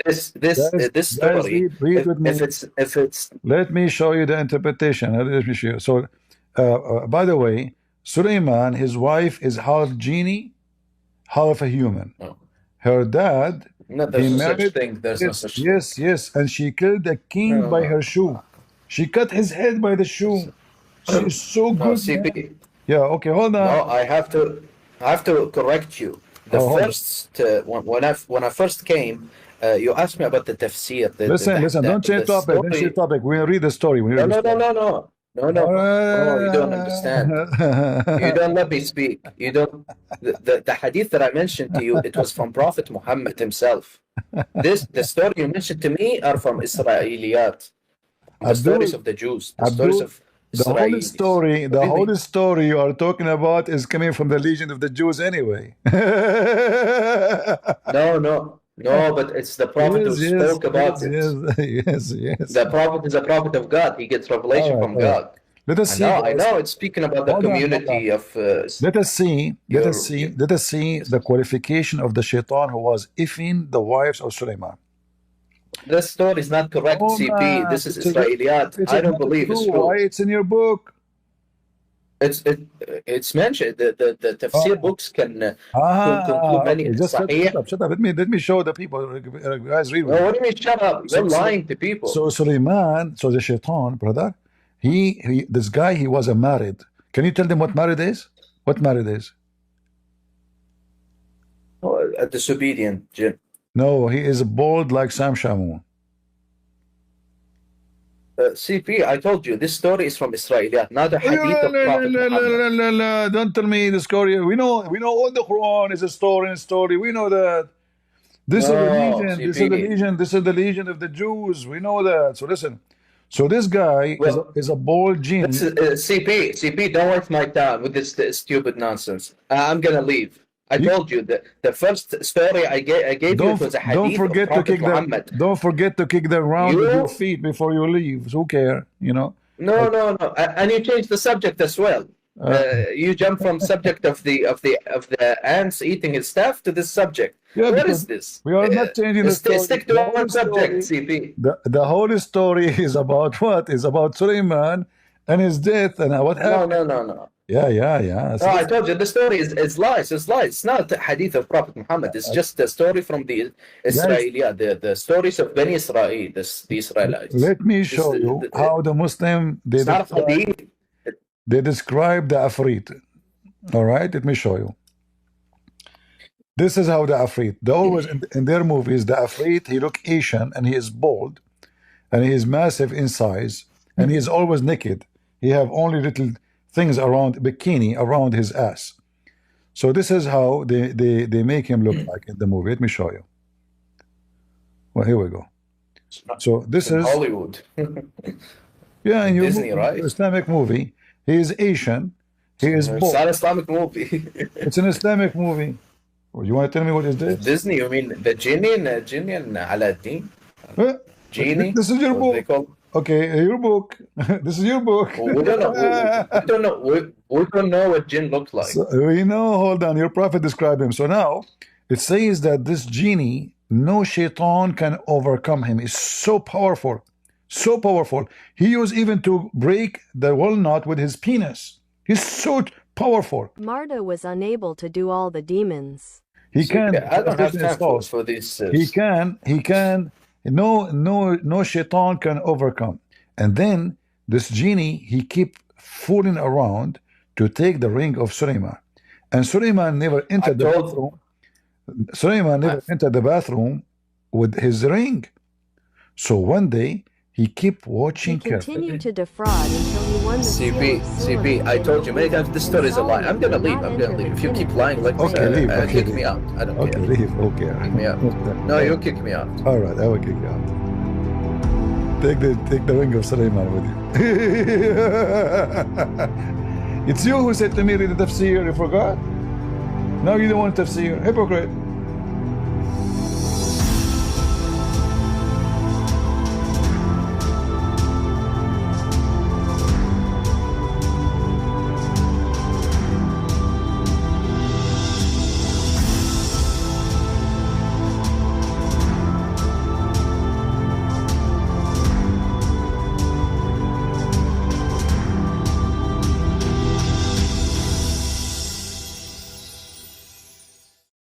this story. Read with me. If it's let me show you the interpretation. Let me show you. So, by the way, Sulaiman, his wife is half genie, half a human. Oh. Her dad. No, there's no such thing. There's no such thing. Yes. And she killed the king by her shoe. She cut his head by the shoe. She's so good. CP. Yeah, okay, hold on. No, I have to correct you. The first when I first came, you asked me about the tafsir. Listen, don't change topic. Don't change topic. We'll read the story. No, you don't understand. You don't let me speak. You don't. The hadith that I mentioned to you, it was from Prophet Muhammad himself. The story you mentioned to me are from Israeliyat, the stories of the Jews, the stories of Israelis. The whole story you are talking about is coming from the Legion of the Jews anyway. No, but it's the prophet who spoke about it. Yes. The prophet is a prophet of God. He gets revelation from God. Let us see. I know. It's speaking about the community of. Let us see the qualification of the Shaitan who was effing the wives of Sulaiman. This story is not correct, Oh, CP. man. This is Israeliyat. I don't believe it's true. Why it's in your book? It's mentioned. The tafsir books can conclude many. Okay. Just shut up. Let me show the people. Guys, read. Well, what do you mean shut up? You're lying to people. So Suleiman, so the shaitan, brother, this guy, he was a married. Can you tell them what married is? What married is? Oh, a disobedient jinn. No, he is bald like Sam Shamoun. CP, I told you, this story is from Israeliyat, not a hadith of Prophet Muhammad. Don't tell me the story. We know all the Quran is a story. We know that. This is the legion. This is the legion of the Jews. We know that. So listen. So this guy is a bald jinn. CP, don't waste my time with this stupid nonsense. I'm gonna leave. I told you that the first story I gave you was a hadith of Prophet Muhammad. Don't forget to kick them around with your feet before you leave. Who care? You know. No. And you changed the subject as well. You jump from subject of the ants eating his staff to this subject. Yeah, what is this? We are not changing the story. Stick to one subject, CP. The whole story is about what? Is about Suleiman and his death and what happened. No. Yeah. No, I told you the story is lies. It's lies. It's not a hadith of Prophet Muhammad. It's just a story from the Israeliyat, the stories of Bani Israel, the Israelites. Let me show you how the Muslim they describe the Afrit. All right, let me show you. This is how the Afrit. They always in their movies, the Afrit, he look Asian and he is bald and he is massive in size and he is always naked. He have only little things around bikini around his ass. So this is how they make him look like in the movie. Let me show you. Well, here we go. So this is Hollywood. Yeah, in your Disney, right? Islamic movie. He is Asian. He is bald. It's not an Islamic movie. It's an Islamic movie. You want to tell me what is this? Disney, you mean the genie and Aladdin? Genie? This is your book. Okay, your book. This is your book. Well, we don't know. We don't know what jinn looks like. So, we know. Hold on. Your prophet described him. So now it says that this genie, no shaitan can overcome him. It's so powerful, so powerful. He used even to break the walnut with his penis. He's so powerful. Marta was unable to do all the demons. He can. I don't have time for this. He can. No shaitan can overcome. And then this genie, he keep fooling around to take the ring of Suleiman. And Suleiman never entered the bathroom. Suleiman never entered the bathroom with his ring. So one day he kept watching carefully. He continued to defraud until he won the CP, I told you many times this story is a lie. I'm gonna leave. If you keep lying like this, kick me out. I don't care. Leave. Okay. Kick me out. No, you kick me out. All right, I will kick you out. Take the ring of Suleiman with you. It's you who said to me read the tafsir. You forgot? Now you don't want tafsir. Hypocrite.